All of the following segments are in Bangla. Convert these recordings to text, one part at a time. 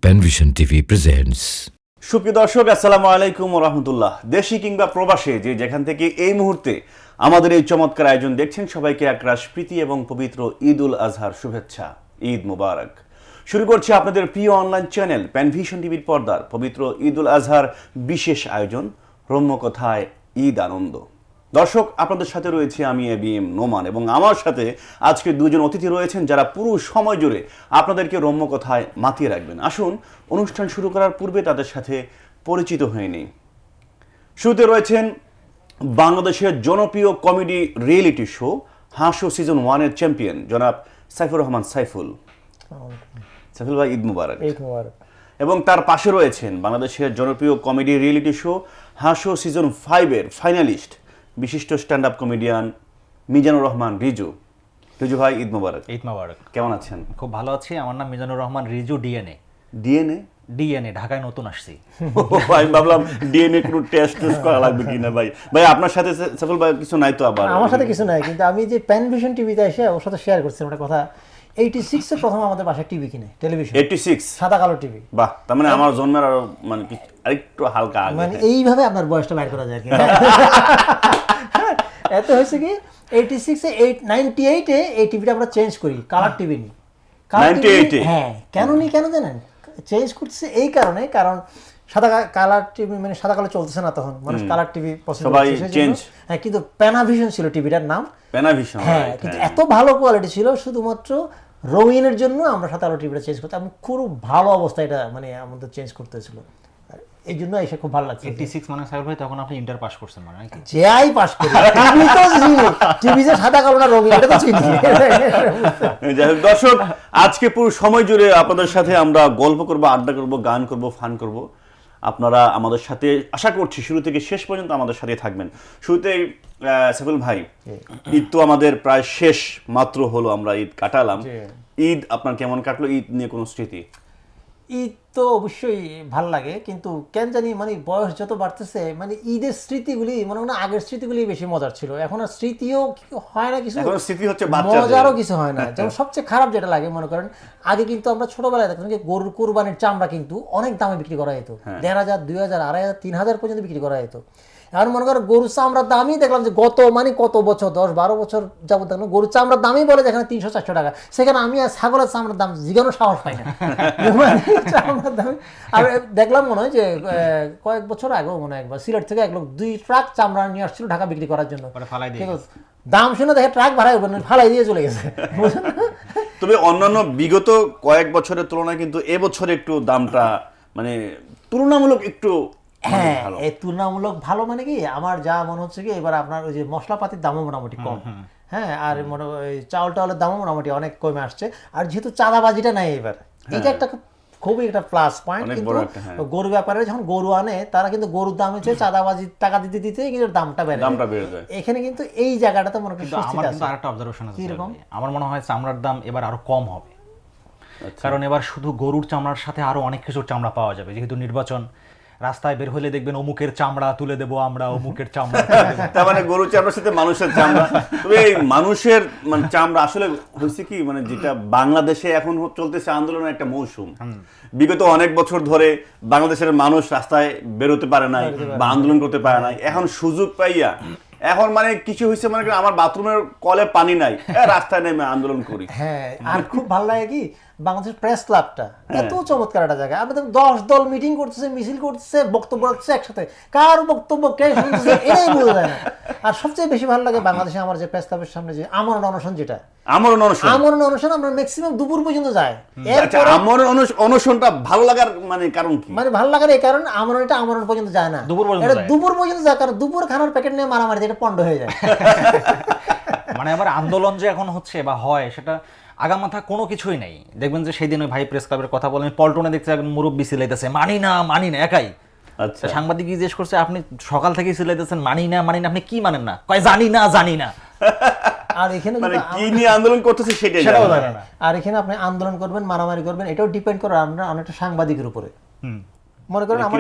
Panvision TV presents. সুপ্রিয় দর্শক, আসসালামু আলাইকুম ওয়া রাহমাতুল্লাহ। দেশি কিংবা প্রবাসে যে যেখান থেকে এই মুহূর্তে আমাদের এই চমৎকার আয়োজন দেখছেন, সবাইকে একরাশ প্রীতি এবং পবিত্র ঈদ উল আজহার শুভেচ্ছা। ঈদ মুবারক। শুরু করছি আপনাদের প্রিয় অনলাইন চ্যানেল প্যানভিশন টিভির পর্দার পবিত্র ঈদ উল আজহার বিশেষ আয়োজন রম্যকথায় ঈদ আনন্দ। দর্শক, আপনাদের সাথে রয়েছে আমি এবিএম নোমান এবং আমার সাথে আজকে দুজন অতিথি রয়েছেন যারা পুরো সময় জুড়ে আপনাদেরকে রম্যকথায় মাতিয়ে রাখবেন। আসুন অনুষ্ঠান শুরু করার পূর্বে তাদের সাথে পরিচিত হয়ে নেই। শুরুতে রয়েছেন বাংলাদেশের জনপ্রিয় কমেডি রিয়েলিটি শো হাসো সিজন 1-এর চ্যাম্পিয়ন জনাব সাইফুর রহমান সাইফুল। সাইফুল ভাই, ঈদ মুবারক। ঈদ মুবারক। এবং তার পাশে রয়েছেন বাংলাদেশের জনপ্রিয় কমেডি রিয়েলিটি শো হাসো সিজন 5-এর ফাইনালিস্ট বিশিষ্ট stand up comedian Mizanur Rahman Riju. Riju ভাই, ঈদ মুবারক। ঈদ মোবারক। কেমন আছেন? খুব ভালো আছি। আমার নাম মিজানুর রহমান রিজু। ডিএনএ ঢাকায় নতুন আসছি। আমি ভাবলাম ডিএনএ কোনো টেস্ট করা লাগবে কিনা। ভাই আপনার সাথে সাইফুল ভাই কিছু নাই তো? আবার আমার সাথে কিছু নাই, কিন্তু আমি যে প্যানভিশন টিভিতে এসে ওর সাথে শেয়ার করছিলাম একটা কথা। 86-এ প্রথম আমাদের বাসায় টিভি কিনে, টেলিভিশন 86 সাদা কালো টিভি। বাহ, তার মানে আমার জন্মের আরো মানে আরেকটু হালকা আগে। মানে এইভাবে আপনার বয়সটা বাইর করা যায় আর কি। এত হয়েছে কি 86-এ 98-এ এই টিভিটা আমরা চেঞ্জ করি, কালার টিভি নি। 98-এ? হ্যাঁ, কেন জানেন? চেঞ্জ করছে এই কারণে, কারণ সাদা কালার টিভি মানে সাদা কালো চলতেছে না তখন, মানুষ কালার টিভি পছন্দ সবাই করছে চেঞ্জ। হ্যাঁ, কিন্তু প্যানাভিশন ছিল টিভিটার নাম। প্যানাভিশন, হ্যাঁ, কিন্তু এত ভালো কোয়ালিটি ছিল, শুধুমাত্র রঙিনের জন্য আমরা সাদা কালো টিভিটা চেঞ্জ করতাম। খুব ভালো অবস্থা এটা, মানে আমাদের চেঞ্জ করতে হয়েছিল। এই জন্য এসে খুব ভালো লাগছে। 86 মানে সাইফুল ভাই তখন আপনি ইন্টার পাস করছেন মানে নাকি? যেই পাস করি টিভি তো চিনি, টিভি যে সাদা কালো না রঙিন এটা তো চিনি। যাই হোক দর্শক, আজকে পুরো সময় জুড়ে আপনাদের সাথে আমরা গল্প করব, আড্ডা করব, গান করব, ফান করব। আপনারা আমাদের সাথে আশা করছি শুরু থেকে শেষ পর্যন্ত আমাদের সাথে থাকবেন। শুরুতে সাইফুল ভাই, ঈদ তো আমাদের প্রায় শেষ মাত্র হলো, আমরা ঈদ কাটালাম। ঈদ আপনার কেমন কাটলো? ঈদ নিয়ে কোনো স্মৃতি? ঈদ তো অবশ্যই ভাল লাগে, কিন্তু কেন জানি মানে বয়স যত বাড়তেছে মানে ঈদের স্মৃতিগুলি মনে হয় না আগের স্মৃতিগুলি বেশি মজার ছিল। এখন আর স্মৃতিও হয় না, কিছু এখন স্মৃতি হচ্ছে বাচ্চাদের। মজারও কিছু হয় না। যেমন সবচেয়ে খারাপ যেটা লাগে, মনে করেন আগে কিন্তু আমরা ছোটবেলায় দেখতাম যে গরুর কুরবানির চামড়া কিন্তু অনেক দামে বিক্রি করা যেত, 1,500, 2,000, 2,500, 3,000 পর্যন্ত বিক্রি করা যেত। এখন মনে করেন গরুর চামড়ার দামই দেখলাম যে কত বছর 10-12 বছর যাবত দেখলাম গরুর চামড়ার দামই বলে যেখানে 300-400 টাকা, সেখানে আমি আর ছাগলের চামড়ার দাম জিজ্ঞানো সাহস পাই না। চামড়ার দামে আর দেখলাম মনে হয় যে কয়েক বছর আগেও মনে হয় একবার সিলেট থেকে এক লোক 2 ট্রাক চামড়া নিয়ে আসছিল ঢাকা বিক্রি করার জন্য। দাম শুনে দেখে ট্রাক ভাড়াই ফালাই দিয়ে চলে গেছে। তবে অন্যান্য বিগত কয়েক বছরের তুলনায় কিন্তু এবছর একটু দামটা মানে তুলনামূলক একটু হ্যাঁ, এই তুলনামূলক ভালো মানে কি আমার যা মনে হচ্ছে কি এবার আপনার ওই যে মশলাপাতির দামও মোটামুটি কম। হ্যাঁ, আর চাউল টাউলের দামও মোটামুটি অনেক কমে আসছে। আর যেহেতু চাঁদাবাজিটা নাই এবার, এটা একটা খুবই একটা প্লাস পয়েন্ট। কিন্তু গরু ব্যাপারে যখন গরু আনে তারা কিন্তু গরুর দাম হচ্ছে চাঁদাবাজির টাকা দিতে দিতে কিন্তু দামটা বেড়ে যায়। এখানে কিন্তু এই জায়গাটাতে মনে করি আরেকটা অবজারভেশন আছে, আমার মনে হয় চামড়ার দাম এবার আরো কম হবে। কারণ এবার শুধু গরুর চামড়ার সাথে আরো অনেক কিছুর চামড়া পাওয়া যাবে, যেহেতু নির্বাচন। রাস্তায় বের হলে দেখবেন অমুকের চামড়া তুলে দেবো আমরা, অমুকের চামড়া। তার মানে গরুর চামড়ার সাথে মানুষের চামড়া। তবে এই মানুষের মানে চামড়া আসলে হয়েছে কি, মানে যেটা বাংলাদেশে এখন চলতেছে আন্দোলনের একটা মৌসুম। বিগত অনেক বছর ধরে বাংলাদেশের মানুষ রাস্তায় বেরোতে পারে নাই বা আন্দোলন করতে পারে নাই, এখন সুযোগ পাইয়া এখন মানে কিছু হয়েছে, মানে আমার বাথরুমের কলে পানি নাই, রাস্তায় নেমে আন্দোলন করি। হ্যাঁ, আর খুব ভালো লাগে কি বাংলাদেশ প্রেস ক্লাবটা এত চমৎকার একটা জায়গা। আমাদের 10 দল মিটিং করতেছে, মিছিল করতেছে, বক্তব্য রাখছে একসাথে, কার বক্তব্য কে শুনতেছে এটাই বোঝা যায় না। আর সবচেয়ে বেশি ভালো লাগে বাংলাদেশে আমার যে প্রেস ক্লাবের সামনে যে আমরণ অনশন, যেটা আমরণ অনশন আমরা ম্যাক্সিমাম দুপুর পর্যন্ত যাই। আমরণ অনশনটা ভালো লাগার মানে কারণ কি? মানে ভালো লাগার এই কারণ আমরণ পর্যন্ত যায় না, দুপুর পর্যন্ত যায়, কারণ দুপুর খানার প্যাকেট নিয়ে মারামারি এটা পণ্ড হয়ে যায়। মানে আবার আন্দোলন যে এখন হচ্ছে বা হয় সেটা আগামাথা কোনো কিছুই নেই। দেখবেন যে সেই দিন ওই ভাই প্রেস ক্লাবের কথা বলেন, পল্টনে দেখতে যাবেন মুরব্বী সিলাইতেছে মানি না একাই। আচ্ছা, সাংবাদিক জিজ্ঞেস করছে আপনি সকাল থেকে সিলাইতেছেন মানি না, আপনি কি মানেন না? কয় জানি না। আর এখানে মানে কি নিয়ে আন্দোলন করতেছে সেটাও জানে না। আর এখানে আপনি আন্দোলন করবেন, মারামারি করবেন, এটাও ডিপেন্ড করে আমরা অনেকটা সাংবাদিকের উপরে। মনে করেন আমার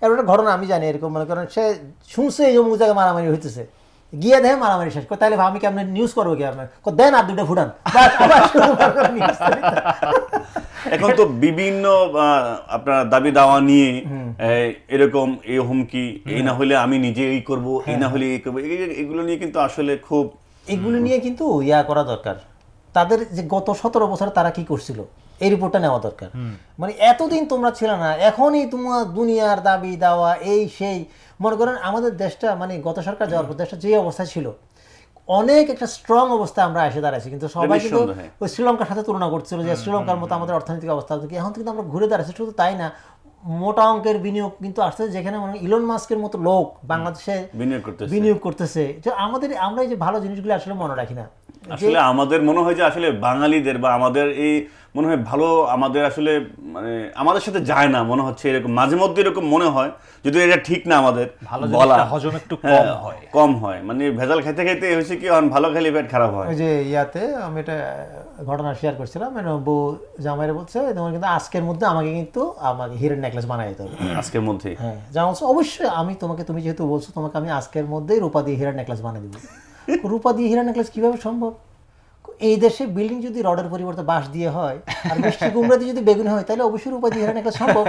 একটা ঘটনা আমি জানি এরকম, মনে করেন সে শুনছে এই অমুক জায়গায় মারামারি হইতেছে, গিয়ে দেখে মারামারি শেষ করে, তাহলে আমি কেমন নিউজ করবো কি আপনার, দেন আর দুটো ফুটান, বাস, আবার শুরু করবো news তৈরিটা। এখন তো বিভিন্ন আপনার দাবি দাওয়া নিয়ে এরকম এই হুমকি, এই না হলে আমি নিজে এই করব, এই না হলে এই করবো, এগুলো নিয়ে কিন্তু আসলে খুব এগুলো নিয়ে কিন্তু ইয়া করা দরকার, তাদের যে গত 17 বছরে তারা কি করছিল এই রিপোর্টটা নেওয়া দরকার। মানে এতদিন তোমরা ছিল না, এখনই তোমার দুনিয়ার দাবি দাওয়া এই সেই। মনে করেন আমাদের দেশটা মানে গত সরকার যাওয়ার পর দেশটা যে অবস্থায় ছিল, অনেক একটা স্ট্রং অবস্থায় আমরা এসে দাঁড়াইছি, কিন্তু সবাই কিন্তু নিঃসন্দেহে। ওই শ্রীলঙ্কার সাথে তুলনা করছিল যে শ্রীলঙ্কার মতো আমাদের অর্থনৈতিক অবস্থা, এখন কিন্তু আমরা ঘুরে দাঁড়াচ্ছি। শুধু তাই না, মোটা অঙ্কের বিনিয়োগ কিন্তু আসছে, যেখানে মানে ইলন মাস্কের মতো লোক বাংলাদেশে বিনিয়োগ করতেছে। যে আমরা এই যে ভালো জিনিসগুলো আসলে মনে রাখি না। আসলে আমাদের মনে হয় যে আসলে বাঙালিদের বা আমাদের এই মনে হয় ভালো আমাদের আসলে মানে আমাদের সাথে যায় না মনে হচ্ছে, এরকম মাঝে মধ্যে এরকম মনে হয়, যদি এটা ঠিক না আমাদের ভালো বলা, জিনিসটা হজম একটু কম হয়। কম হয়, মানে ভেজাল খাইতে খাইতে হয়েছে কি ভালো খেলে পেট খারাপ হয়। ওই যে ইয়াতে আমি এটা ঘটনা শেয়ার করছিলাম, মানে বউ জামাইরে বলছে তোমার কিন্তু আজকের মধ্যে আমাকে হীরের নেকলেস বানাই দিতে হবে। আজকের মধ্যে? হ্যাঁ, জামা বলছে অবশ্যই, তুমি যেহেতু বলছো তোমাকে আমি আজকের মধ্যেই রূপা দিয়ে হীরের নেকলেস বানিয়ে দিব। রূপা দিয়ে হীরের নেকলেস কিভাবে সম্ভব? এই দেশে বিল্ডিং যদি রডের পরিবর্তে বাঁশ দিয়ে হয় আর মিষ্টি কুমড়া দিয়ে যদি বেগুন হয়, তাহলে অবশ্যই রূপা দিয়ে হীরের নেকলেস সম্ভব।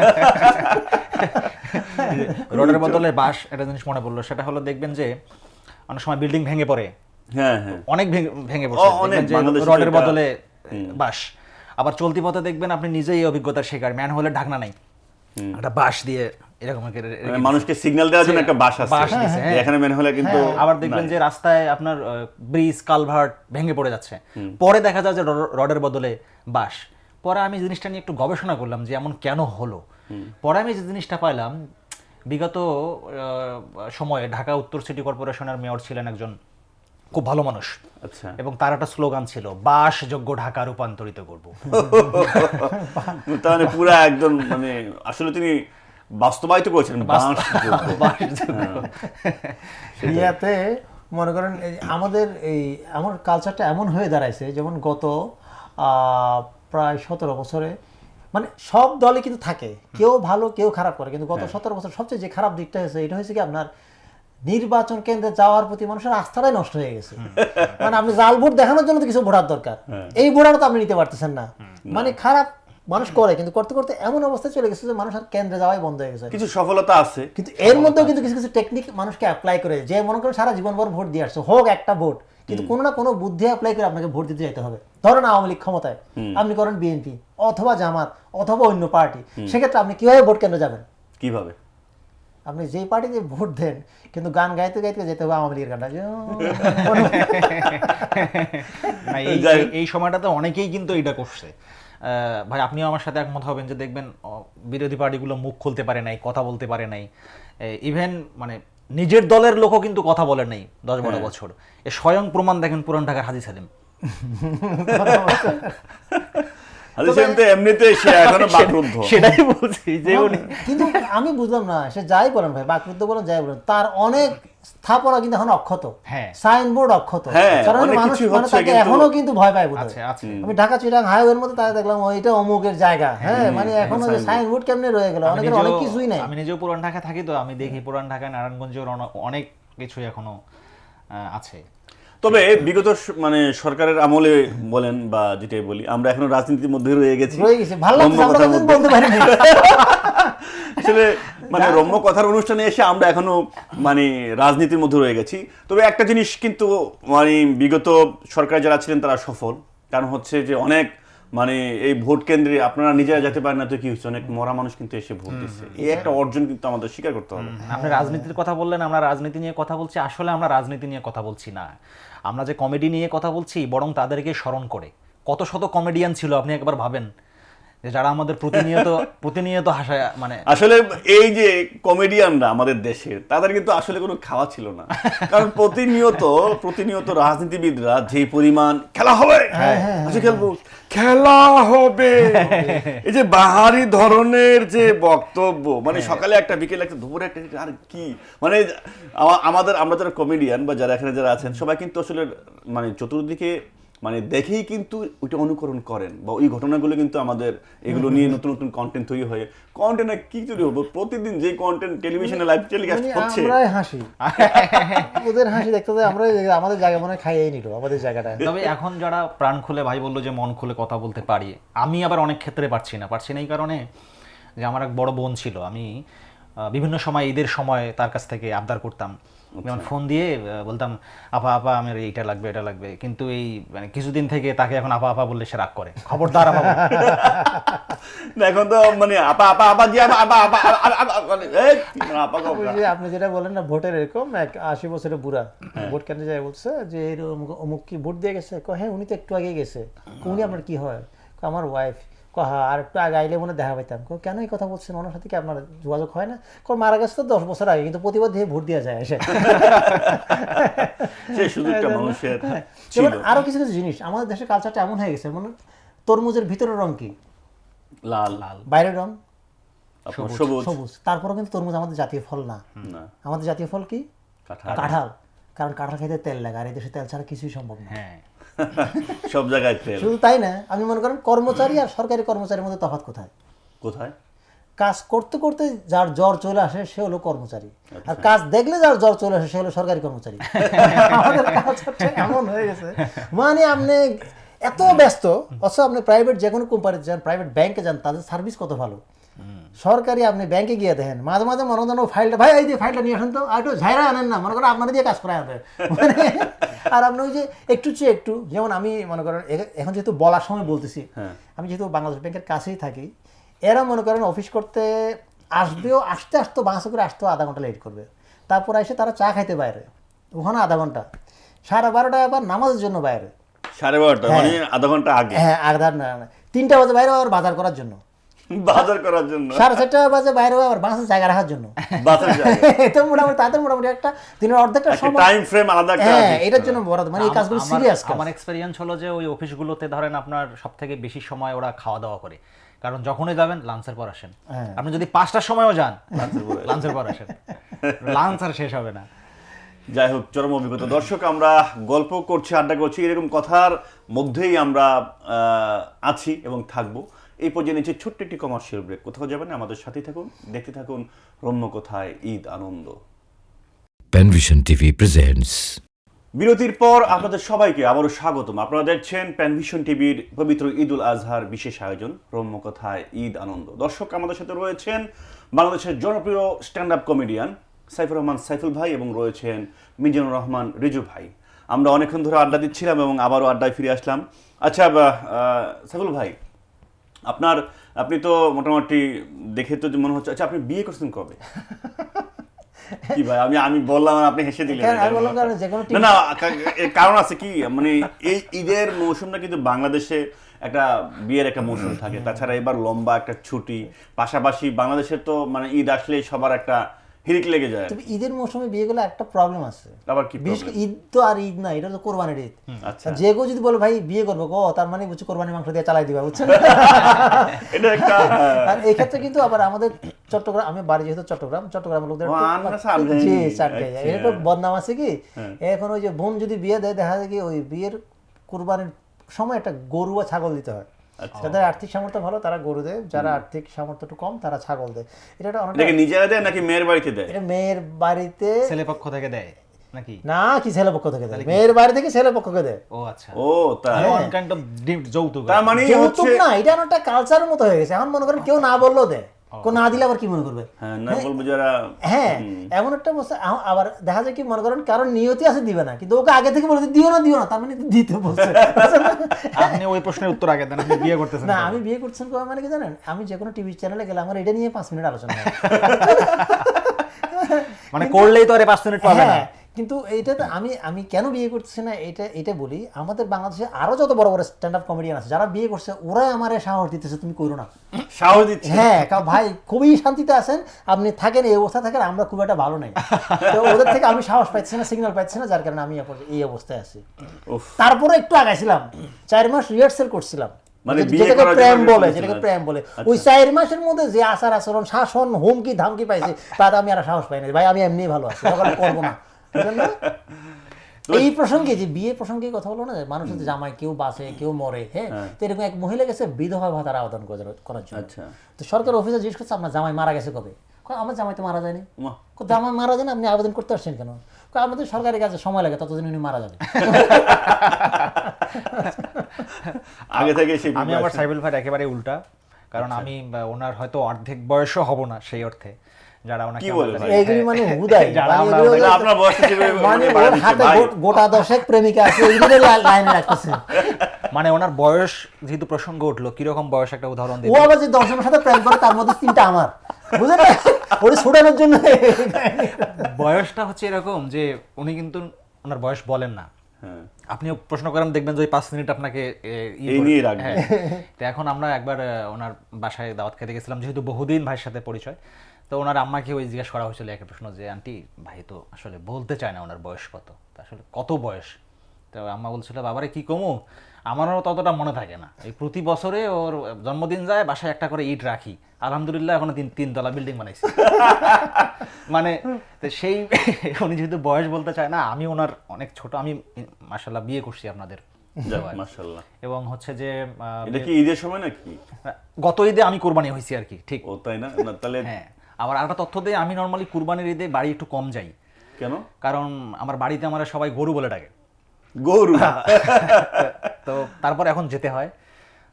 রডের বদলে বাঁশ, একটা জিনিস মনে পড়লো, সেটা হলো দেখবেন যে অনেক সময় বিল্ডিং ভেঙে পড়ে, হ্যাঁ হ্যাঁ, অনেক ভেঙে পড়ছে, অনেক দেখবেন যে বাংলাদেশে রডের এটা- বদলে বাঁশ। আবার চলতি পথে দেখবেন আপনি নিজেই অভিজ্ঞতার শিকার, ম্যান হলে ঢাকনা নাই, একটা বাঁশ দিয়ে এরকম মানে মানুষকে সিগন্যাল দেওয়ার জন্য একটা বাঁশ বাঁশ আছে, দিছে, হ্যাঁ। এখানে মেন হলে কিন্তু আবার দেখবেন যে রাস্তায় আপনার ব্রিজ কালভার্ট ভেঙে পড়ে যাচ্ছে, পরে দেখা যায় যে রডের বদলে বাঁশ। পরে আমি জিনিসটা নিয়ে একটু গবেষণা করলাম যে এমন কেন হলো। পরে আমি যে জিনিসটা পাইলাম, বিগত সময়ে ঢাকা উত্তর সিটি কর্পোরেশনের মেয়র ছিলেন একজন খুব ভালো মানুষ, আচ্ছা, এবং তার একটা স্লোগান ছিল, বাসযোগ্য ঢাকা রূপান্তরিত করব। তার মানে পুরা একদম মানে আসলে তিনি বাস্তবায়িত করেছেন ইয়াতে মনে করেন আমাদের আমার কালচারটা এমন হয়ে দাঁড়াইছে, যেমন গত প্রায় 17 বছরে মানে সব দলে কিন্তু থাকে, কেউ ভালো কেউ খারাপ করে, কিন্তু গত 17 বছর সবচেয়ে যে খারাপ দিকটা হয়েছে এটা হয়েছে কি আপনার নির্বাচন কেন্দ্রে যাওয়ার প্রতি মানুষের আস্থাটাই নষ্ট হয়ে গেছে। মানে আপনি জাল ভোট দেখানোর জন্য তো কিছু ভোটার দরকার, এই ভোটারও তো আপনি নিতে পারতেছেন না। মানে খারাপ মানুষ করে, কিন্তু করতে করতে এমন অবস্থায় চলে গেছে যে মানুষ আর কেন্দ্রে যাওয়াই বন্ধ হয়ে গেছে। কিছু সফলতা আছে, কিন্তু এর মধ্যেও কিন্তু কিছু কিছু টেকনিক মানুষকে অ্যাপ্লাই করে, যে মনে করেন সারা জীবনভর ভোট দিয়ে আসছে, হোক একটা ভোট, কিন্তু কোনো না কোনো বুদ্ধি অ্যাপ্লাই করে আপনাকে ভোট দিতে যেতে হবে। ধরেন আওয়ামী লীগ ক্ষমতায়, আপনি করেন বিএনপি অথবা জামাত অথবা অন্য পার্টি, সেক্ষেত্রে আপনি কিভাবে ভোট কেন্দ্রে যাবেন? কিভাবে? আপনি যেই পার্টিতে ভোট দেন, কিন্তু গান গাইতে গাইতে যেতে হবে আওয়ামী লীগের গানটা। এই সময়টাতে অনেকেই কিন্তু এটা করছে। ভাই আপনিও আমার সাথে একমত হবেন যে দেখবেন বিরোধী পার্টিগুলো মুখ খুলতে পারে নাই, কথা বলতে পারে নাই, ইভেন মানে নিজের দলের লোকও কিন্তু কথা বলে নাই 10-12 বছর। এ স্বয়ং প্রমাণ দেখেন পুরান ঢাকার হাজী সেলিম। সেটাই বলছি যে কিন্তু আমি বুঝলাম না, সে যাই বলেন ভাই, বাকরুদ্ধ বলেন যাই বলেন, তার অনেক স্থাপনা কিন্তু এখন অক্ষত, সাইনবোর্ড অক্ষত, মানুষ মানে তাকে এখনো কিন্তু ভয় পায় বোধ হয়। আমি ঢাকা চিটাগাং হাইওয়ের মধ্যে তাই দেখলাম ওইটা অমুকের জায়গা, হ্যাঁ মানে এখনো যে সাইনবোর্ড কেমনে রয়ে গেল, অনেকের অনেক কিছুই নাই। আমি নিজেও পুরান ঢাকা থাকি, তো আমি দেখি পুরান ঢাকা নারায়ণগঞ্জের অনেক কিছুই এখনো আছে। তবে বিগত মানে সরকারের আমলে বলেন বা যেটাই বলি, আমরা এখনো রাজনীতির মধ্যে রয়ে গেছি। ভালো লাগছে, আমরা কিন্তু বলতে পারি না আসলে মানে রম্য কথার অনুষ্ঠানে এসে আমরা এখনো মানে রাজনীতির মধ্যে রয়ে গেছি। তবে একটা জিনিস কিন্তু মানে বিগত সরকার যারা ছিলেন তারা সফল, কারণ হচ্ছে যে অনেক মানে এই ভোট কেন্দ্রে আপনারা নিজেরা যেতে পারেন না তো কি হচ্ছে, অনেক মরা মানুষ কিন্তু এসে ভোট দিচ্ছে। এই একটা অর্জন কিন্তু আমাদের স্বীকার করতে হবে। আপনি রাজনীতির কথা বললেন, আমরা রাজনীতি নিয়ে কথা বলছি, আসলে আমরা রাজনীতি নিয়ে কথা বলছি না, আমরা যে কমেডি নিয়ে কথা বলছি, বরং তাদেরকে স্মরণ করে। কত শত কমেডিয়ান ছিল আপনি একবার ভাবেন, যে যারা আমাদের প্রতিনিয়ত হাসায়। মানে আসলে এই যে কমেডিয়ানরা আমাদের দেশের, তাদের কিন্তু আসলে কোনো খাওয়া ছিল না, কারণ প্রতিনিয়ত রাজনীতিবিদরা যে পরিমাণ খেলা হবে, খেলবো, খেলা হবে, এই যে বাহারি ধরনের যে বক্তব্য, মানে সকালে একটা বিকেলে একটা দুপুরে একটা, আর কি মানে আমরা যারা কমেডিয়ান বা যারা এখানে যারা আছেন সবাই কিন্তু আসলে মানে চতুর্দিকে মানে দেখেই কিন্তু ওইটা অনুকরণ করেন, বা ওই ঘটনাগুলো কিন্তু আমাদের এগুলো নিয়ে নতুন নতুন কন্টেন্ট তৈরি হয়। কন্টেন্ট কি তৈরি হবে প্রতিদিন, যে কন্টেন্ট টেলিভিশনে লাইভ টেলিকাস্ট হচ্ছে, আমরাই হাসি, ওদের হাসি দেখতে আমরা আমাদের জায়গা মনে হয় খাইয়েই নিল আমাদের জায়গাটা। তবে এখন যারা প্রাণ খুলে, ভাই বললো যে মন খুলে কথা বলতে পারি, আমি আবার অনেক ক্ষেত্রে পারছি না এই কারণে যে আমার এক বড় বোন ছিল, আমি বিভিন্ন সময় ঈদের সময় তার কাছ থেকে আবদার করতাম, যেমন ফোন দিয়ে বলতাম আপা আপা আমার এইটা লাগবে এটা লাগবে, কিন্তু এই মানে কিছুদিন থেকে তাকে এখন আপা আপা বললে সে রাগ করে, খবরদার আপা বল। এখন তো মানে আপা আপা আপা জি আপা আপা আপা মানে এই আপা ওই যে আপনি যেটা বলেন না ভোটের, এরকম এক 80 বছরের বুড়া ভোট কেন্দ্রে যায় বলছে যে এরকম অমুক কি ভোট দিয়ে গেছে, হ্যাঁ উনি তো একটু আগে গেছে, উনি আপনার কি হয়, আমার ওয়াইফ, হ্যাঁ আর একটু আগে আইলে মনে দেখা পাইতাম, কেন এই কথা বলছেন, ওনার সাথে কি আপনার যোগাযোগ হয় না, মারা গেছে তো 10 বছর আগে, কিন্তু প্রতিবার দিয়ে ভোট দেওয়া যায় এসে। সেই সুযোগটা মানুষের ছিল। যেমন আরো কিছু কিছু জিনিস আমাদের দেশের কালচারটা এমন হয়ে গেছে, মানে তরমুজের ভিতরের রং কি, লাল লাল, বাইরের রং সবুজ, সবুজ, তারপরেও কিন্তু তরমুজ আমাদের জাতীয় ফল না। আমাদের জাতীয় ফল কি, কাঁঠাল, কারণ কাঁঠাল খেতে তেল লাগে, আর এই দেশে তেল ছাড়া কিছুই সম্ভব না। হ্যাঁ, সব জায়গায় তেল। শুধু তাই না, আমি মনে করেন কর্মচারী আর সরকারি কর্মচারীর মধ্যে তফাৎ কোথায়? কোথায়? কাজ করতে করতে যার জ্বর চলে আসে সে হলো কর্মচারী, আর কাজ দেখলে যার জ্বর চলে আসে সে হলো সরকারি কর্মচারী। আমাদের কালচারটা এমন হয়ে গেছে, মানে আপনি এত ব্যস্ত, অথচ আপনি প্রাইভেট যে কোনো কোম্পানিতে যান, প্রাইভেট ব্যাংকে যান, তাদের সার্ভিস কত ভালো। সরকারি আপনি ব্যাংকে গিয়ে দেখেন মাঝে মাঝে মনে হয় ফাইলটা, ভাই এই যে ফাইলটা নিয়ে আসেন তো, আর একটু ঝাইরা আনেন না, মনে করেন আপনারা দিয়ে কাজ করায় আনবে। আর আপনি ওই যে একটু চেয়ে একটু, যেমন আমি মনে করেন এখন যেহেতু বলার সময় বলতেছি, আমি যেহেতু বাংলাদেশ ব্যাংকের কাছেই থাকি, এরা মনে করেন অফিস করতে আসবেও, আসতে বাংলা করে আসতেও আধা ঘন্টা লেট করবে, তারপর এসে তারা চা খাইতে বাইরে, ওখানে আধা ঘন্টা, 12:30 আবার নামাজের জন্য বাইরে, 12:30 মানে আধা ঘন্টা আগে, হ্যাঁ আধা না 3টা বাজে বাইরে আবার বাজার করার জন্য, বাজার করার জন্য 4:30 বাজে বাইরে আবার বাংলাদেশের জায়গা রাখার জন্য, বাজার যায়। এটা মোটামুটি তাদের মোটামুটি একটা দিনের অর্ধেকটা সময় টাইম ফ্রেম আলাদা একটা হ্যাঁ আছে। এটার জন্য বরাদ্দ, মানে এই কাজগুলো সিরিয়াস কাজ। আমার এক্সপেরিয়েন্স হলো যে ওই অফিসগুলোতে ধরেন আপনার সব থেকে বেশি সময় ওরা খাওয়া দাওয়া করে, কারণ যখনই যাবেন লাঞ্চের পর আসেন, আপনি যদি 5টার সময়ও যান লাঞ্চের পর আসেন, লাঞ্চ আর শেষ হবে না। যাই হোক, চরম অভিজ্ঞতা। দর্শক, আমরা গল্প করছি, আড্ডা করছি, এরকম কথার মধ্যেই আমরা আছি এবং থাকবো। এই পর্যায়ে নিচে ছোট্ট একটি কমার্শিয়াল ব্রেক, কোথাও যাবেন না, আমাদের সাথেই থাকুন, দেখতে থাকুন রম্য কথায় ঈদ আনন্দ। Panvision TV presents. বিরতির পর আপনাদের সবাইকে আবারও স্বাগতম। আপনারা দেখছেন প্যানভিশন টিভির পবিত্র ঈদ উল আজহার বিশেষ আয়োজন রম্য কথায় ঈদ আনন্দ। দর্শক, আমাদের সাথে রয়েছেন বাংলাদেশের জনপ্রিয় stand up comedian Saifur Rahman Saiful ভাই এবং রয়েছেন মিজানুর রহমান রিজু ভাই। আমরা অনেকক্ষণ ধরে আড্ডা দিচ্ছিলাম এবং আবারও আড্ডায় ফিরে আসলাম। আচ্ছা সাইফুল ভাই, আপনি তো মোটামুটি দেখে তো মনে হচ্ছে, আচ্ছা আপনি বিয়ে করছেন কবে? কি ভাই, আমি বললাম আর আপনি হেসে দিলেন। না না, কারণ আছে কি, মানে এই ঈদের মৌসুমটা কিন্তু বাংলাদেশে একটা বিয়ের একটা মৌসুম থাকে, তাছাড়া এবার লম্বা একটা ছুটি, পাশাপাশি বাংলাদেশের তো মানে ঈদ আসলে সবার একটা হিরিক লেগে যায়। তবে ঈদের মৌসুমে বিয়ে করলে একটা প্রবলেম আছে, আবার কি? বিশেষ করে ঈদ তো আর ঈদ না, এটা তো কোরবানির ঈদ। আচ্ছা, যে কেউ যদি বলে ভাই বিয়ে করবো, তার মানে বুঝছি কোরবানি মাংস দিয়ে চালাই দিবা, বুঝছেন? এটা একটা আর এই ক্ষেত্রে কিন্তু আবার আমাদের চট্টগ্রাম, আমি বাড়ি যেহেতু চট্টগ্রামের লোকদের এরকম বদনাম আছে কি, এখন ওই যে বোন যদি বিয়ে দেয়, দেখা যায় কি ওই বিয়ের কুরবানির সময় একটা গরু বা ছাগল দিতে হয়। যাদের আর্থিক সামর্থ্য ভালো তারা গরু দেয়, যারা আর্থিক সামর্থ্য একটু কম তারা ছাগল দেয়। এটা অনেক নিজেরা দেয় নাকি মেয়ের বাড়িতে দেয়? এটা মেয়ের বাড়িতে ছেলে পক্ষ থেকে দেয় নাকি? না, কি ছেলে পক্ষ থেকে দেয়, মেয়ের বাড়ি থেকে ছেলে পক্ষকে দেয়। ও আচ্ছা, ও তাই, ওয়ান কাইন্ড অফ যৌতুক। তার মানে যৌতুক না, এটা একটা কালচারের মতো হয়ে গেছে। এখন মনে করেন কেউ না বললেও দেয়, কেউ না দিলে আবার কি মনে করবে? হ্যাঁ, এমন একটা অবস্থা। আবার দেখা যায় কি, মনে করেন কারণ নিয়তি আছে দিবে না, কিন্তু ওকে আগে থেকে বলতে দিও না তার মানে দিতে বলছে। আপনি ওই প্রশ্নের উত্তর আগে দেন, আপনি বিয়ে করতেছেন না, আমি বিয়ে করছেন কবে মানে কি জানেন, আমি যে কোনো টিভি চ্যানেলে গেলে আমার এটা নিয়ে 5 মিনিট আলোচনা হয়। মানে করলেই তো আরে 5 মিনিট পাবে না। কিন্তু এইটা তো আমি কেন বিয়ে করছি না এটা বলি, আমাদের বাংলাদেশে আরো যত বড় বড় স্ট্যান্ড আপ কমেডিয়ান আছে যারা বিয়ে করছে, ওরাই আমারে সাহস দিতেছে তুমি করো না, সাহস দিচ্ছে। হ্যাঁ, ভাই খুবই শান্তিতে আছেন আপনি, থাকেন এই অবস্থা থাকেন, আমরা খুব একটা ভালো নাই, তো ওদের থেকে আমি সাহস পাচ্ছি না, সিগন্যাল পাচ্ছি না, যার কারণে আমি এই অবস্থায় আছি। তারপরে একটু আগাইছিলাম, 4 মাস রিহার্সাল করছিলাম, যেটাকে প্রেম বলে, ওই 4 মাসের মধ্যে যে আচার আচরণ, শাসন, হুমকি ধামকি পাইছি, তাতে আমি আর সাহস পাই না, ভাই আমি এমনি ভালো আছি, করবো না। এই প্রসঙ্গে যে বিয়ে প্রসঙ্গে কথা বলো না, মানুষ হচ্ছে জামাই কেউ বাঁচে কেউ মরে, হ্যাঁ, তো এরকম এক মহিলা গেছে বিধবা ভাতার আবেদন করার জন্য। আচ্ছা। তো সরকার অফিসে জিজ্ঞেস করছে আপনার জামাই মারা গেছে কবে? কয়, আমার জামাই তো মারা যায়নি। মা। কয়, জামাই মারা যায় না, আপনি আবেদন করতে আসছেন কেন? কয়, আমাদের সরকারি কাজে সময় লাগে, ততদিন উনি মারা যাবে। আগে থেকে সেই আমি আবার সাইবুল ভাই একেবারে উল্টা, কারণ আমি ওনার হয়তো অর্ধেক বয়সও হব না সেই অর্থে, যারা ওনাকে কি বলে ভাই? এইগুলি মানে হুদাই, যারা মানে আমরা- এগুলো না, আপনার বয়স হিসেবে মানে বাড়া ওর দিচ্ছে হাতে ভাই। গোটা দশেক প্রেমিকা আছে, এইগুলো লাইনে রাখতেছে। মানে ওনার বয়স যেহেতু প্রসঙ্গ উঠলো, কিরকম বয়স একটা উদাহরণ ও দিই। আবার যে 10 জনের সাথে প্রেম করে তার মধ্যে 3টা আমার, বুঝলেন না? ওরে ছুটানোর জন্য বয়সটা হচ্ছে এরকম যে উনি কিন্তু ওনার বয়স বলেন না। হ্যাঁ। আপনিও প্রশ্ন করেন, দেখবেন যে 5 মিনিট আপনাকে এই নিয়ে রাখবেন। তো এখন আমরা একবার ওনার বাসায় দাওয়াত খেতে গেছিলাম, যেহেতু বহুদিন ভাইয়ের সাথে পরিচয়। তো ওনার আম্মাকে ওই জিজ্ঞেস করা হয়েছিল একটা প্রশ্ন যে আন্টি ভাই তো আসলে বলতে চায় না ওনার বয়স কত, তো আসলে কত বয়স? তো আম্মা বলছিল বাবারে কি কমু, আমারও ততটা মনে থাকে না, এই প্রতি বছরে ওর জন্মদিন যায় বাসায় একটা করে ইট রাখি, আলহামদুলিল্লাহ এখন 3 তলা বিল্ডিং বানাইছি। মানে তো সেই উনি যেহেতু বয়স বলতে চায় না, আমি ওনার অনেক ছোট, আমি মাশাআল্লাহ বিয়ে করছি আপনাদের যাক, মাশাআল্লাহ। এবং হচ্ছে যে এটা কি ঈদের সময় নাকি? গত ঈদে আমি কোরবানি হয়েছি আর কি, ঠিক। ও তাই না? না তাহলে হ্যাঁ, আবার আরেকটা তথ্য দিয়ে, আমি নর্মালি কুরবানির ঈদে বাড়ি একটু কম যাই, কেন? কারণ আমার বাড়িতে আমার সবাই গরু বলে ডাকে। গরু। তো তারপর এখন যেতে হয়।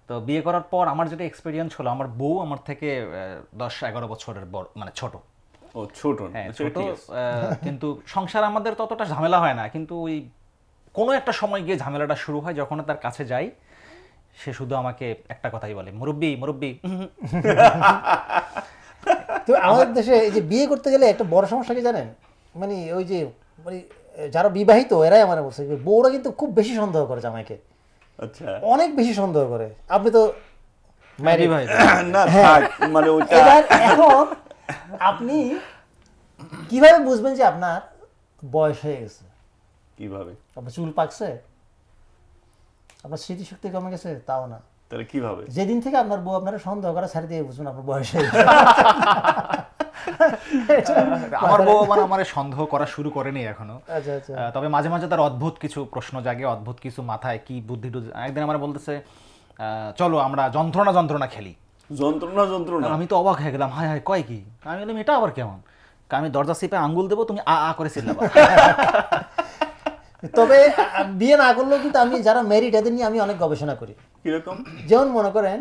তো বিয়ে করার পর আমার যেটা এক্সপিরিয়েন্স হলো, আমার বউ আমার থেকে 10-11 বছরের বড়, মানে ছোট। ও ছোট। হ্যাঁ আচ্ছা, ছোট, ঠিক আছে। কিন্তু সংসার আমাদের ততটা ঝামেলা হয় না, কিন্তু ওই কোনো একটা সময় গিয়ে ঝামেলাটা শুরু হয়, যখন তার কাছে যাই সে শুধু আমাকে একটা কথাই বলে, মুরব্বি মুরব্বি। তো আমাদের দেশে এই যে বিয়ে করতে গেলে একটা বড় সমস্যা কি জানেন, মানে ওই যে মানে যারা বিবাহিত এরাই আমার বলছে যে বউরা কিন্তু খুব বেশি সন্দেহ করে জামাইকে, আচ্ছা। অনেক বেশি সন্দেহ করে। আপনি তো married। ভাই না থাক, মানে ওইটা এবার এখন আপনি কিভাবে বুঝবেন যে আপনার বয়স হয়ে গেছে? কিভাবে? আপনার চুল পাকছে, আপনার স্মৃতিশক্তি কমে গেছে, তাও না। তাহলে কিভাবে? যেদিন থেকে আপনার বউ আপনারা সন্দেহ করা ছাড়ি দিয়ে বুঝবেন আপনার বয়স হয়ে গেছে। আমার বউ মানে আমার সন্দেহ করা শুরু করেনি এখনো। আচ্ছা আচ্ছা। তবে মাঝে মাঝে তার অদ্ভুত কিছু প্রশ্ন জাগে, অদ্ভুত কিছু মাথায় কি বুদ্ধি একদিন আমার বলতেছে চলো আমরা যন্ত্রণা খেলি। যন্ত্রণা। আমি তো অবাক হয়ে গেলাম, হায় হায় কয় কি? আমি বললাম এটা আবার কেমন? আমি দরজা চিপে আঙ্গুল দেবো, তুমি আ করে চিল্লাবা। তবে বিয়ে না করলেও কিন্তু আমি যারা ম্যারিড এদের নিয়ে আমি অনেক গবেষণা করি। কিরকম? যেমন মনে করেন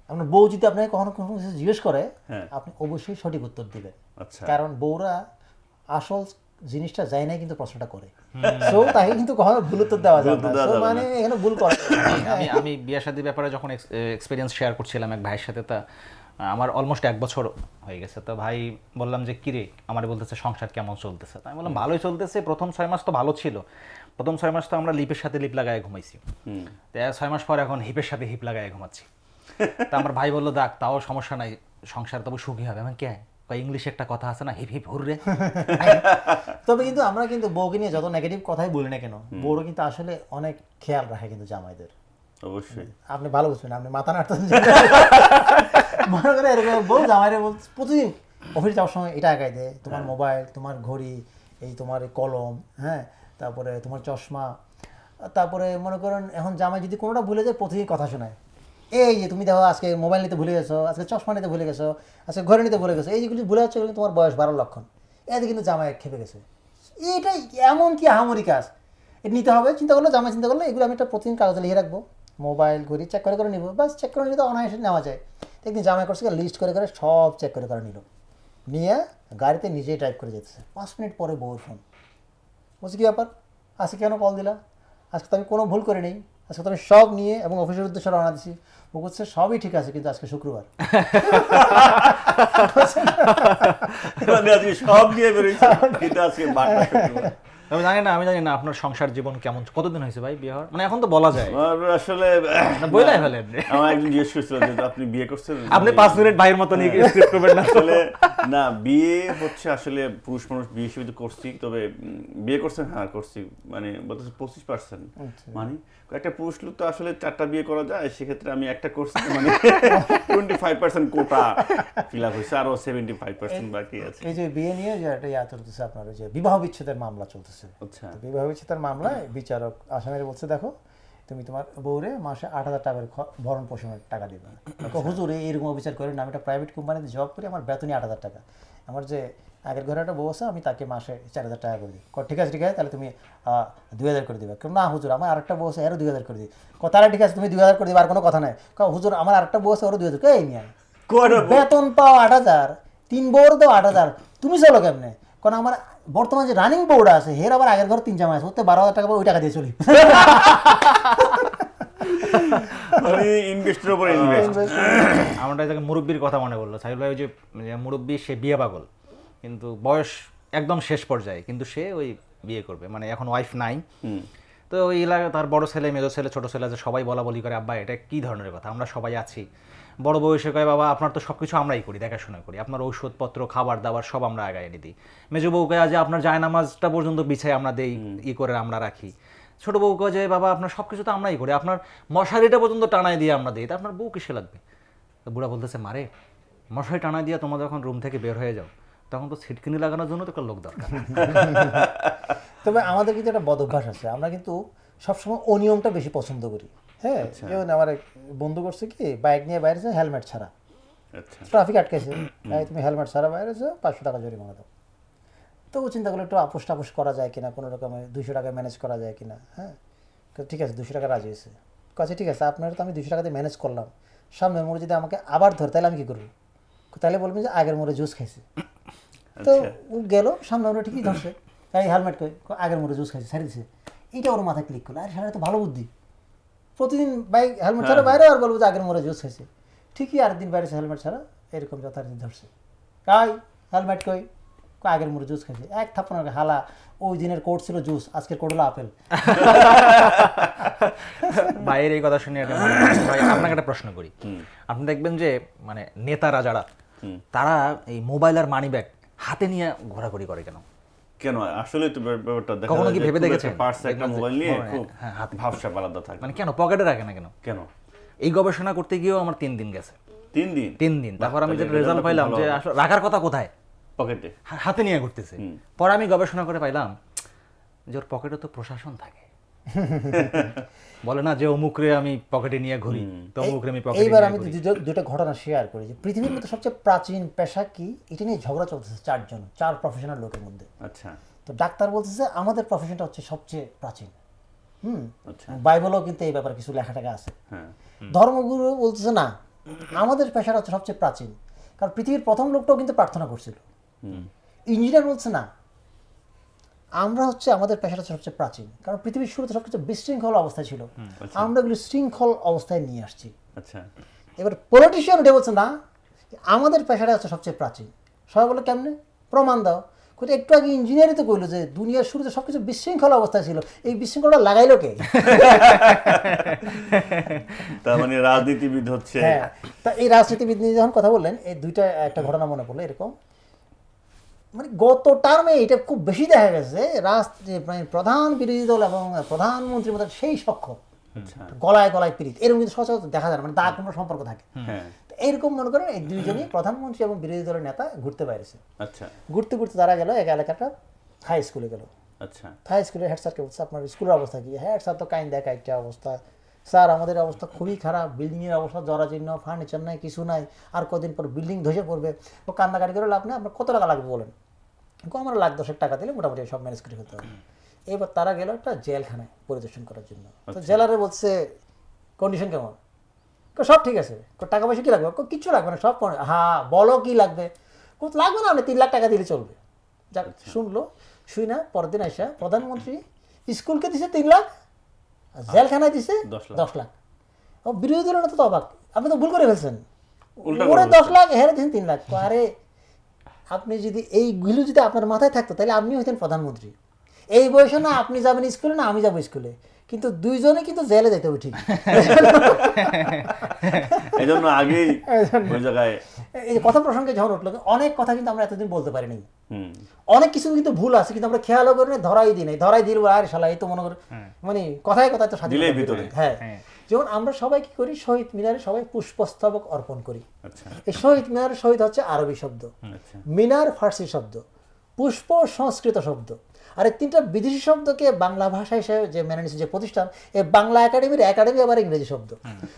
আপনার বউ যদি আপনাকে কখনো কোনো কিছু জিজ্ঞেস করে, হ্যাঁ। আপনি অবশ্যই সঠিক উত্তর দিবেন। আচ্ছা। কারণ বউরা আসল জিনিসটা যায় না কিন্তু প্রশ্নটা করে, সো তাকে কিন্তু কখনো ভুল উত্তর দেওয়া যাবে না। So মানে এখানে ভুল করে। আমি বিয়ে শাদীর ব্যাপারে যখন এক্সপিরিয়েন্স শেয়ার করছিলাম এক ভাইয়ের সাথে, তা আমার অলমোস্ট 1 বছর হয়ে গেছে। তো ভাই বললাম যে কিরে, আমার বলতেছে সংসার কেমন চলতেছে? আমি বললাম ভালোই চলতেছে, প্রথম 6 মাস তো ভালো ছিল, প্রথম 6 মাস তো আমরা লিপের সাথে লিপ লাগায় ঘুমাইছি, তো 6 মাস পর এখন হিপের সাথে হিপ লাগায় ঘুমাচ্ছি। তা আমার ভাই বললো দেখ তাও সমস্যা নাই, সংসার তবু সুখী হবে। আমি কে ইংলিশে একটা কথা আছে না, হিপ হিপ হুররে। তবে কিন্তু আমরা কিন্তু বউকে নিয়ে যত নেগেটিভ কথাই বলি না কেন, বউরা কিন্তু আসলে অনেক খেয়াল রাখে কিন্তু জামাইদের। অবশ্যই। আপনি ভালো বুঝবেন, আপনি মাথা নাড়তেন। মনে করে এরকম বউ জামাইরে প্রতিদিন অফিস যাওয়ার সময় এটা একাই দেয়, তোমার মোবাইল, তোমার ঘড়ি, এই তোমার কলম, হ্যাঁ, তারপরে তোমার চশমা, তারপরে মনে করেন এখন জামাই যদি কোনোটা ভুলে যায় প্রতিদিন কথা শোনায়, এই যে তুমি দেখো আজকে মোবাইল নিতে ভুলে গেছো, আজকে চশমা নিতে ভুলে গেছো, আজকে ঘরে নিতে ভুলে গেছো, এই যেগুলি ভুলে যাচ্ছে কিন্তু তোমার বয়স 12 লক্ষণ। এতে কিন্তু জামাই খেপে গেছে। এইটাই এমন কি আহামরি কাজ, এটা নিতে হবে। চিন্তা করলো জামাই, চিন্তা করলো এগুলো আমি একটা প্রতিদিন কাগজে লিখে রাখবো, মোবাইল ঘড়ি চেক করে নিবো, বাস চেক করে নিলে তো অনায়াসে নেওয়া যায়। একদিন জামাই করছে লিস্ট করে সব চেক করে নিল, নিয়ে গাড়িতে নিজেই ড্রাইভ করে যেতেছে। 5 মিনিট পরে বউর ফোন, বলছি কী ব্যাপার, আজকে কেন কল দিলা? আজকে তো আমি কোনো ভুল করে নেই, আজকে তো আমি সব নিয়ে এবং অফিসের উদ্দেশ্যে রওনা দিচ্ছি। ও বলছে সবই ঠিক আছে, কিন্তু আজকে শুক্রবার। মানে আজকে সব নিয়ে বেরোইছে, কিন্তু আজকে বারটা শুক্রবার। আমি জানি না আপনার সংসার জীবন কেমন, কতদিন হয়েছে ভাই বিয়ে হওয়ার? মানে এখন তো বলা যায় আমার আসলে বইলাই ফেলেন। আমার একজন জিজ্ঞেস করছিল যে আপনি বিয়ে করছেন? আপনি 5 মিনিট ভাইয়ের মতো নিয়ে স্ক্রিপ্ট করবেন না আসলে না বিয়ে হচ্ছে আসলে পুরুষ মানুষ বিয়ে হিসেবে তো করছি, তবে বিয়ে করছেন, হ্যাঁ করছি, মানে বলতেছে 25%, মানে একটা পুরুষ লোক তো আসলে 4টা বিয়ে করা যায়, সেক্ষেত্রে আমি একটা করছি, মানে 25% কোটা ফিল আপ হয়েছে, আরো 75% বাকি আছে। এই যে বিয়ে নিয়ে যে একটা ইয়া চলতেছে আপনার, ওই যে বিবাহ বিচ্ছেদের মামলা চলতেছে। আচ্ছা, তো বিবাহ বিচ্ছেদের মামলায় বিচারক আসামির বলছে, দেখো তুমি তোমার বউরে মাসে 8,000 টাকার ভরণ পোষণের টাকা দিবে। হুজুর এরকম বিচার করেন না, আমি একটা প্রাইভেট কোম্পানিতে জব করি, আমার বেতনই 8,000 টাকা, আমার যে আগের ঘরে একটা বউ আছে, আমি তাকে মাসে 4,000 টাকা করে দিই। ঠিক আছে তাহলে তুমি 2,000 করে দিবে। কেন না হুজুর আমার আরেকটা বউ আছে, আরও 2,000 করে দিই। তাহলে ঠিক আছে তুমি 2,000 করে দিবে, আর কোনো কথা নাই। হুজুর আমার আরেকটা বউ আছে, ওরও 2,000। এই নিয়ে বেতন পাও 8,000, 3 বউর দাও 8,000, তুমি চলো কেমনে? কারণ আমার বর্তমান যে রানিং বোর্ড আছে, হের আবার আগের ঘর 3 জামাই আছে, ওতে 12,000 টাকা ওই টাকা দিয়ে চলি। ইনভেস্টের উপর ইনভেস্ট। আমার একটা মুরব্বির কথা মনে পড়লো, সাহিল ভাই, ওই যে মুরব্বি, সে বিয়ে পাগল, কিন্তু বয়স একদম শেষ পর্যায়ে, কিন্তু সে ওই বিয়ে করবে, মানে এখন ওয়াইফ নাই। তো ওই এলাকায় তার বড় ছেলে, মেজো ছেলে, ছোট ছেলে আছে, সবাই বলা বলি করে, আব্বা এটা কি ধরনের কথা, আমরা সবাই আছি। বড় বয়সে কয়, বাবা আপনার তো সব কিছু আমরাই করি, দেখাশোনা করি, আপনার ঔষধপত্র, খাবার দাবার সব আমরা আগায় এনে দিই। মেজো বউ কয় যে আপনার জায়নামাজটা পর্যন্ত বিছাই আমরা দেই, করে আমরা রাখি। ছোট বউ কয় যে বাবা আপনার সব কিছু তো আমরাই করি, আপনার মশারিটা পর্যন্ত টানায় দিয়ে আমরা দিই, তা আপনার বউ কিসে লাগবে? তো বুড়া বলতেছে, মারে মশারি টানায় দিয়ে তোমরা যখন রুম থেকে বের হয়ে যাও, তখন তো ছিটকিনি লাগানোর জন্য তো একটা লোক দরকার। তবে আমাদের কিন্তু একটা বদ অভ্যাস আছে, আমরা কিন্তু সবসময় অনিয়মটা বেশি পছন্দ করি। হ্যাঁ, যেমন আমার এক বন্ধু করছে কি, বাইক নিয়ে বাইরে যায় হেলমেট ছাড়া, ট্রাফিক আটকেছে, তুমি হেলমেট ছাড়া বাইরে যাও, 500 টাকা জরিমানা দাও। তো ও চিন্তা করলো একটু আপোষ টাপোষ করা যায় কিনা, কোনো রকমে 200 টাকা ম্যানেজ করা যায় কিনা। হ্যাঁ, ঠিক আছে 200 টাকা রাজি হয়েছে। কাছে ঠিক আছে আপনার তো আমি 200 টাকা দিয়ে ম্যানেজ করলাম, সামনের মোড়ে যদি আমাকে আবার ধরে তাহলে আমি কী করবো? তাহলে বলবেন যে আগের মোড়ে জুস খাইছে। তো ও গেল সামনে মোড়ে, ঠিকই ধরছে, তাই হেলমেট কই আগের মোড়ে জুস খাইছে, ছাড়ি দিছে। এইটা ওর মাথায় ক্লিক করলো, আর সারা তো ভালো বুদ্ধি, প্রতিদিন বাইক হেলমেট ছাড়া বাইরে, আর বলবো যে আগের মোড়ে জুস খাইছে। ঠিকই আরেকদিন বাইরে হেলমেট ছাড়া এরকম যথারীতি ধরছে, কাই হেলমেট কই, আগের মোড়ে জুস খাইছে। এক থাপ্পড় হালা, ওই দিনের কোর্ট ছিল জুস, আজকের কোর্ট হলো আপেল। ভাইয়ের এই কথা শুনে ভাই আপনাকে একটা প্রশ্ন করি। আপনি দেখবেন যে মানে নেতারা যারা, তারা এই মোবাইল আর মানি ব্যাগ হাতে নিয়ে ঘোরাঘুরি করে কেন? কেন আসলে তো ব্যাপারটা দেখা কখনো কি যায় ভেবে দেখেছেন? পার্স একটা মোবাইল নিয়ে খুব ভাবসাব আলাদা থাকে, মানে কেন পকেটে রাখে না কেন? কেন এই গবেষণা করতে গিয়েও আমার 3 দিন গেছে। 3 দিন? তারপর আমি যে রেজাল্ট পাইলাম যে আসলে রাখার কথা কোথায়, পকেটে, হাতে নিয়ে ঘুরতেছে। পরে আমি গবেষণা করে পাইলাম যে ওর পকেটে তো প্রশাসন থাকে। বলে না যে অমুকরে আমি পকেটে নিয়ে ঘুরি, তো অমুকরে আমি পকেটে। এইবার আমি দুটো ঘটনা শেয়ার করি যে পৃথিবীর মধ্যে সবচেয়ে প্রাচীন পেশা কি, এটা নিয়ে ঝগড়া চলতেছে 4 প্রফেশনাল লোকের মধ্যে। আচ্ছা, তো ডাক্তার বলতেছে আমাদের প্রফেশনটা হচ্ছে সবচেয়ে প্রাচীন। বাইবেলও কিন্তু এই ব্যাপারে কিছু লেখাটাকা আছে। ধর্মগুরু বলতেছে না, আমাদের পেশাটা হচ্ছে সবচেয়ে প্রাচীন, কারণ পৃথিবীর প্রথম লোকটাও কিন্তু প্রার্থনা করছিল। ইঞ্জিনিয়ার বলছে না, আমরা হচ্ছে আমাদের পেশাটা সবচেয়ে প্রাচীন, কারণ পৃথিবীর শুরুতে সবকিছু বিশৃঙ্খল অবস্থায় ছিল, আমরা এগুলো শৃঙ্খল অবস্থায় নিয়ে আসছি। আচ্ছা, এবার পলিটিশিয়ান উঠে বলছে না, আমাদের পেশাটা হচ্ছে সবচেয়ে প্রাচীন। সবাই বলে কেমনে, প্রমাণ দাও। একটু আগে ইঞ্জিনিয়ারই তো কইলো যে দুনিয়ার শুরুতে সবকিছু বিশৃঙ্খল অবস্থায় ছিল, এই বিশৃঙ্খলটা লাগাইলো কে? তার মানে রাজনীতিবিদ হচ্ছে। হ্যাঁ, তা এই রাজনীতিবিদ নিয়ে যখন কথা বললেন, এই দুইটা একটা ঘটনা মনে পড়লো এরকম, মানে গত টার্মে এটা খুব বেশি দেখা গেছে, মানে প্রধান বিরোধী দল এবং প্রধানমন্ত্রীর মধ্যে সেই সক্ষম, গলায় গলায় পীড়িত, এরকম কিন্তু সচরাচর দেখা যায় না, মানে তার কোনো সম্পর্ক থাকে। এইরকম মনে করেন এই দুইজনই প্রধানমন্ত্রী এবং বিরোধী দলের নেতা ঘুরতে বাইরেছে। আচ্ছা, ঘুরতে ঘুরতে তারা গেল এক এলাকাটা হাই স্কুলে গেল। আচ্ছা, হাই স্কুলের হেড স্যারকে বলছে আপনার স্কুলের অবস্থা কি? হেড স্যার তো কাইন দেখা একটা অবস্থা, স্যার আমাদের অবস্থা খুবই খারাপ, বিল্ডিংয়ের অবস্থা জরাজীর্ণ, ফার্নিচার নাই, কিছু নাই, আর কদিন পর বিল্ডিং ধসে পড়বে। ও কান্নাকাটি করে লাভ নেই, আপনার কত টাকা লাগবে বলেন? আমার $1,10,000 টাকা দিলে মোটামুটি সব ম্যানেজ করে ফেলতে হবে। এবার তারা গেল একটা জেলখানায় পরিদর্শন করার জন্য। তো জেলারে বলছে কন্ডিশন কেমন? সব ঠিক আছে। টাকা পয়সা কি লাগবে? কিচ্ছু লাগবে না, সব হ্যাঁ বলো কি লাগবে? লাগবে না, আপনি 3 লাখ টাকা দিলে চলবে। যাক, শুনলো, শুই না পরের দিন আসা প্রধানমন্ত্রী স্কুলকে দিছে 3 লাখ, জেলখানায় দিছে 10 লাখ। ও বিরোধী দলের তো অবাক, আপনি তো ভুল করে ফেলছেন, ওরে 10 লাখ হেরে দিয়েছেন 3 লাখ। আরে আপনি যদি এইগুলো যদি আপনার মাথায় থাকতো তাহলে আপনি হইতেন প্রধানমন্ত্রী। এই বয়সে না আপনি যাবেন স্কুলে, না আমি যাবো স্কুলে, কিন্তু দুইজনে কিন্তু জেলে যেতে হবে ঠিক। এই জন্য আগেই ওই জায়গায় এই যে কথা প্রসঙ্গে যখন উঠলো, অনেক কথা কিন্তু আমরা এতদিন বলতে পারিনি, হুম অনেক কিছু কিন্তু ভুল আছে কিন্তু আমরা খেয়ালও করি না, ধরাই দিই নাই, ধরাই দিল আর শালা এই তো মনে করি মানে কথায় কথায় তো দিলেই স্বাধীনতা ভিতরে। হ্যাঁ। যেমন আমরা সবাই কি করি, শহীদ মিনারে সবাই পুষ্পস্তবক অর্পণ করি। আচ্ছা এই শহীদ মিনার, শহীদ হচ্ছে আরবি শব্দ, আচ্ছা মিনার ফার্সি শব্দ, পুষ্প সংস্কৃত শব্দ, আর এই তিনটা বিদেশি শব্দকে বাংলা ভাষা হিসেবে যে মেনে নিচ্ছে যে প্রতিষ্ঠান, এই বাংলা একাডেমির একাডেমি আবার ইংরেজি শব্দ।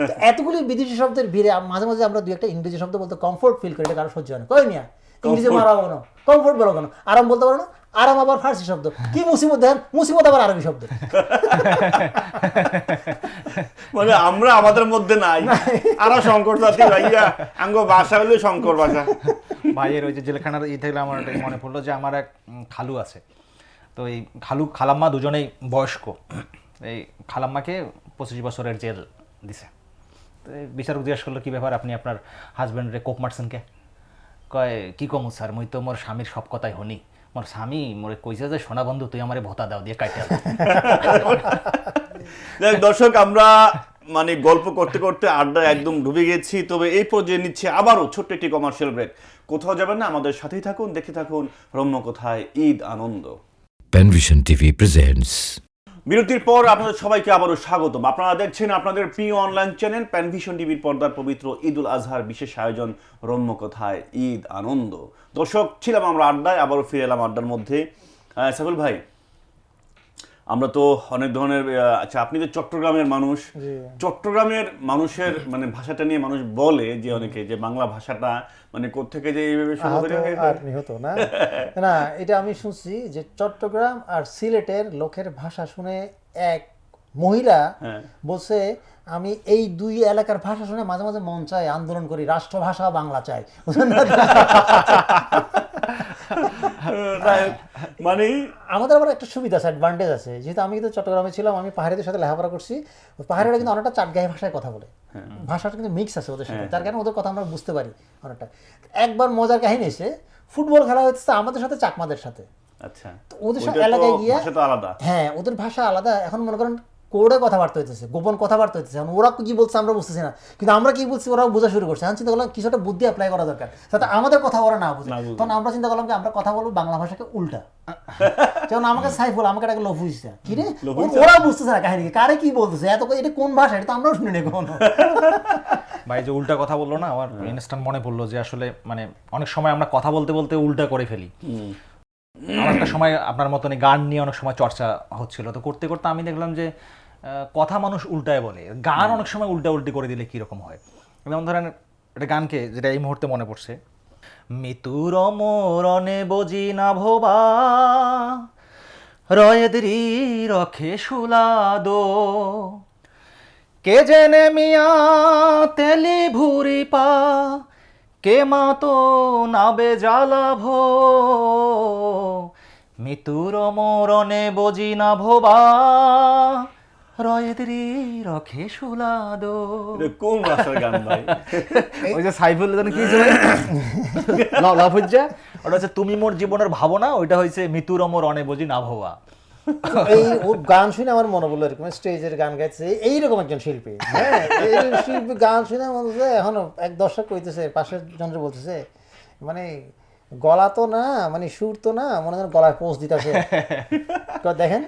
তো এতগুলি বিদেশি শব্দের ভিড়ে মাঝে মাঝে আমরা দুই একটা ইংরেজি শব্দ বলতে কমফোর্ট ফিল করি, এটা কারো সহ্য হয় না। কই মিয়া ইংরেজি মারা কেন, কমফোর্ট বলো কেন, আরাম বলতে পারো না, আরাম আবার ফার্সি শব্দ, কি মুসিবত দেখেন, মুসিবত আবার আরবি শব্দ। মানে আমরা আমাদের মধ্যে নাই, আরো শঙ্কর জাতি ভাইয়া, আঙ্গ ভাষা হলো শঙ্কর ভাষা। ভাইয়ের ওই যে জেলখানার থেকে আমার একটা মনে পড়লো যে আমার এক খালু আছে, তো এই খালাম্মা দুজনেই বয়স্ক, এই খালাম্মাকে 25 বছরের জেল দিছে। তো এই বিচারক জিজ্ঞেস করলো কি ব্যাপার, আপনি আপনার হাজব্যান্ডরে কোপ মারছেন কে? কয় কি কমু স্যার, মুই তো মোর স্বামীর সব কথাই হনি, মোর স্বামী মোরে কইছে যে সোনা বন্ধু তুই আমারে ভোতা দাও দিয়ে কাটিয়া দেখ দর্শক, আমরা মানে গল্প করতে করতে আড্ডা একদম ডুবে গেছি। তবে এই পর্যায়ে নিচ্ছে আবারও ছোট্ট একটি কমার্শিয়াল ব্রেক। কোথাও যাবেন না, আমাদের সাথেই থাকুন, দেখতে থাকুন রম্যকথায় ঈদ আনন্দ। Penvision TV presents বিরতির পর আপনাদের সবাইকে আবারও স্বাগতম। আপনারা দেখছেন আপনাদের প্রিয় অনলাইন চ্যানেল প্যানভিশন টিভির পর্দার পবিত্র ঈদুল আজহার বিশেষ আয়োজন রম্যকথায় ঈদ আনন্দ। দর্শক, ছিলাম আমরা আড্ডায়, আবারও ফিরে এলাম আড্ডার মধ্যে। সাইফুল ভাই, আমরা তো অনেক ধরনের আচ্ছা, আপনি তো চট্টগ্রামের মানুষ, চট্টগ্রামের মানুষের মানে ভাষাটা নিয়ে মানুষ বলে যে অনেকে যে বাংলা ভাষাটা মানে কোত্থেকে যে এইভাবে শুরু করে হতো না না, এটা আমি শুনছি যে চট্টগ্রাম আর সিলেটের লোকের ভাষা শুনে এক মহিলা বলছে, আমি এই দুই এলাকার ভাষা শুনে মাঝে মাঝে মন চায় আন্দোলন করি, রাষ্ট্রভাষা বাংলা চাই। মানে আমাদের আবার একটা সুবিধা আছে, অ্যাডভান্টেজ আছে, যেহেতু আমি কিন্তু চট্টগ্রামে ছিলাম, আমি পাহাড়িদের সাথে লেখাপড়া করছি, পাহাড়িরা কিন্তু অনেকটা চাটগাঁই ভাষায় কথা বলে, ভাষাটা কিন্তু মিক্স আছে ওদের সাথে, তার কারণে ওদের কথা আমরা বুঝতে পারি অনেকটা। একবার মজার কাহিনী এসে, ফুটবল খেলা হচ্ছে আমাদের সাথে চাকমাদের সাথে, আচ্ছা, তো ওদের সাথে এলাকায় গিয়ে আলাদা, হ্যাঁ ওদের ভাষা আলাদা। এখন মনে করেন কোডে কথাবার্তা হইতেছে, গোপন কথাবার্তা হইতেছে, এখন ওরা কি বলছে আমরা বুঝতেছি না, কিন্তু আমরা কি বলছি ওরাও বোঝা শুরু করছে। এখন চিন্তা করলাম কিছু একটা বুদ্ধি অ্যাপ্লাই করা দরকার যাতে আমাদের কথা ওরা না বুঝে, তখন আমরা চিন্তা করলাম যে আমরা কথা বলবো বাংলা ভাষাকে উল্টা। যেমন আমাকে সাইফুল, আমাকে একটা লফুইছে, কি রে ওরা বুঝতেছে না কাহিনী, কারে কি বলতেছে, এত এটা কোন ভাষা, এটা তো আমরাও শুনি না কখনো। ভাই যে উল্টা কথা বললো না, আমার ইনস্ট্যান্ট মনে পড়লো যে আসলে মানে অনেক সময় আমরা কথা বলতে বলতে উল্টা করে ফেলি। আমার একটা সময় আপনার মতনই গান নিয়ে অনেক সময় চর্চা হচ্ছিল, তো করতে করতে আমি দেখলাম যে কথা মানুষ উল্টায় বলে, গান অনেক সময় উল্টা উল্টি করে দিলে কীরকম হয়। যেমন ধরেন একটা গানকে, যেটা এই মুহূর্তে মনে পড়ছে, মৃত্যুর মরণে বজি না ভোবা রয়েদরি রখে সুলাদো কে জেনে মিয়া তেলি ভুরি পা কে মা তো নাবে জ্বালাভ মৃত্যুর মরণে বজি না ভোবা রয়েদরি রখে সুলাদো। কোন ভাষার গান ভাই? ওই যে সাইফুল কি লাফুজ্জা, ওটা হচ্ছে তুমি মোর জীবনের ভাবনা, ওইটা হয়েছে মৃত্যুর মরণে বজি না ভোবা। এই ওর গান শুনে আমার মনে পড়লো এরকম স্টেজের গান গাইছে এইরকম একজন শিল্পী, হ্যাঁ এই শিল্পী গান শুনে মনে হচ্ছে এখন এক দর্শক কইতেছে, পাশের জনরে বলতেছে মানে গলা তো না, মানে সুর তো না, মনে হয় গলায় পোষ দিতেছে, দেখেন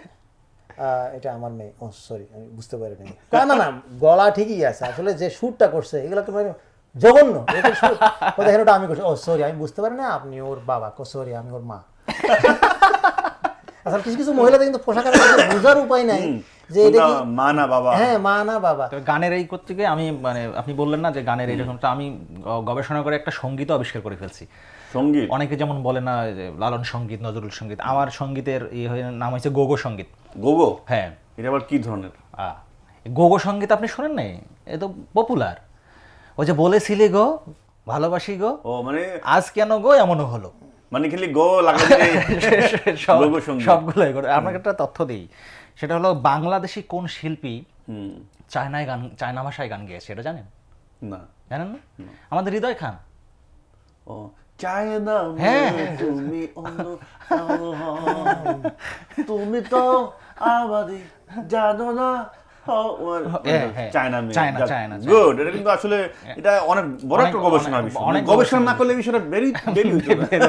এটা আমার মেয়ে, ও সরি আমি বুঝতে পারি নাই, না না গলা ঠিকই আছে, আসলে যে সুরটা করছে এগুলো তো জঘন্য, দেখেন ওটা আমি করছি, ও সরি আমি বুঝতে পারি না, আপনি ওর বাবা, সরি আমি ওর মা। আসলে কিছু কিছু মহিলাদের কিন্তু পোশাক বোঝার উপায় নাই যে এটা কি মা না বাবা, হ্যাঁ মা না বাবা। গানের এই করতে গিয়ে আমি মানে আপনি বললেন না যে গানের এইরকমটা, আমি গবেষণা করে একটা সঙ্গীত আবিষ্কার করে ফেলছি। সঙ্গীত অনেকে যেমন বলে না যে লালন সঙ্গীত, নজরুল সঙ্গীত, আমার সঙ্গীতের নাম হয়েছে গোগো সঙ্গীত। গোগো? হ্যাঁ। এটা আবার কি ধরনের? গোগো সঙ্গীত আপনি শোনেন নাই? এ তো পপুলার। ওই যে বলেছিলি গো ভালোবাসি গো, ও মানে আজ কেন গো এমনও হলো, মানে খালি গো লাগালে সবগুলো। আপনাকে একটা তথ্য দিই, সেটা হলো বাংলাদেশি কোন শিল্পী চায়না ভাষায় গান গেয়েছে, এটা জানেন? না। জানেন না? আমাদের হৃদয় খান। ও চায়না হ্যাঁ। তুমি অন্য তুমি তো আমারই জানো না চায়না চায়না। গুড। এটা কিন্তু আসলে এটা অনেক বড় একটা গবেষণা বিষয়, অনেক গবেষণা না করলে বিষয়টা বেরি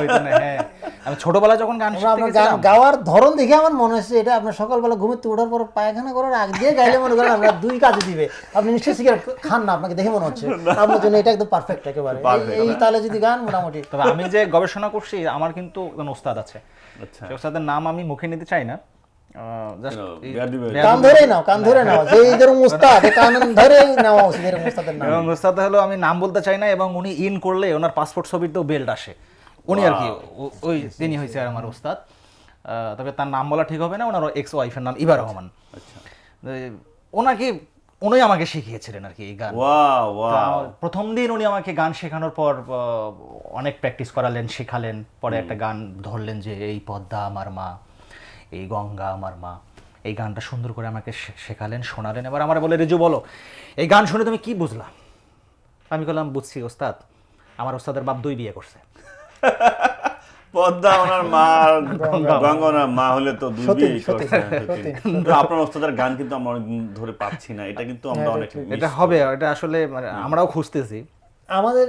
হইতো না। হ্যাঁ, আমি ছোটবেলায় যখন গান শিখতে আপনার গেছিলাম, গাওয়ার ধরন দেখে আমার মনে হচ্ছে এটা আপনার সকালবেলা ঘুমোতে ওঠার পর পায়খানা করার আগে দিয়ে গাইলে মনে করেন আপনার 2 কাজে দিবে। আপনি নিশ্চয়ই সিগারেট খান না, আপনাকে দেখে মনে হচ্ছে। আপনার জন্য এটা একদম পারফেক্ট একেবারে। এই তালে যদি গান মোটামুটি। তবে আমি যে গবেষণা করছি আমার কিন্তু একজন ওস্তাদ আছে। আচ্ছা, সেই ওস্তাদের নাম আমি মুখে নিতে চাই না, জাস্ট কান ধরে নাও, কান ধরে নাও, যে এরকম উস্তাদ, কান ধরে নেওয়া উচিত এরকম উস্তাদের নাম। এবং ওস্তাদ হলো, আমি নাম বলতে চাই না, এবং উনি ইন করলে ওনার পাসপোর্ট ছবিতেও বেল্ট আসে, উনি আর কি ওই তিনি হয়েছে আর আমার ওস্তাদ। তবে তার নাম বলা ঠিক হবে না, ওনার এক্স ওয়াইফের নাম ইবা রহমান। আচ্ছা, ওনাকে উনি আমাকে শিখিয়েছিলেন আর কি এই গান। Wow wow. প্রথম দিন উনি আমাকে গান শেখানোর পর অনেক প্র্যাকটিস করালেন, শেখালেন। পরে একটা গান ধরলেন যে এই পদ্মা আমার মা, এই গঙ্গা আমার মা, এই গানটা সুন্দর করে আমাকে শেখালেন, শোনালেন। এবার আমার বলে, রেজু বলো এই গান শুনে তুমি কি বুঝলা? আমি বললাম, বুঝছি ওস্তাদ, আমার ওস্তাদের বাপ 2 বিয়ে করছে। পদ্মা ওনার মা, গঙ্গা ওনার মা হলে তো 2 বিয়ে করছে। কিন্তু আপনার ওস্তাদের গান কিন্তু আমরা অনেকদিন ধরে পাচ্ছি না, এটা কিন্তু আমরা অনেক এটা হবে, এটা আসলে মানে আমরাও খুঁজতেছি। আমাদের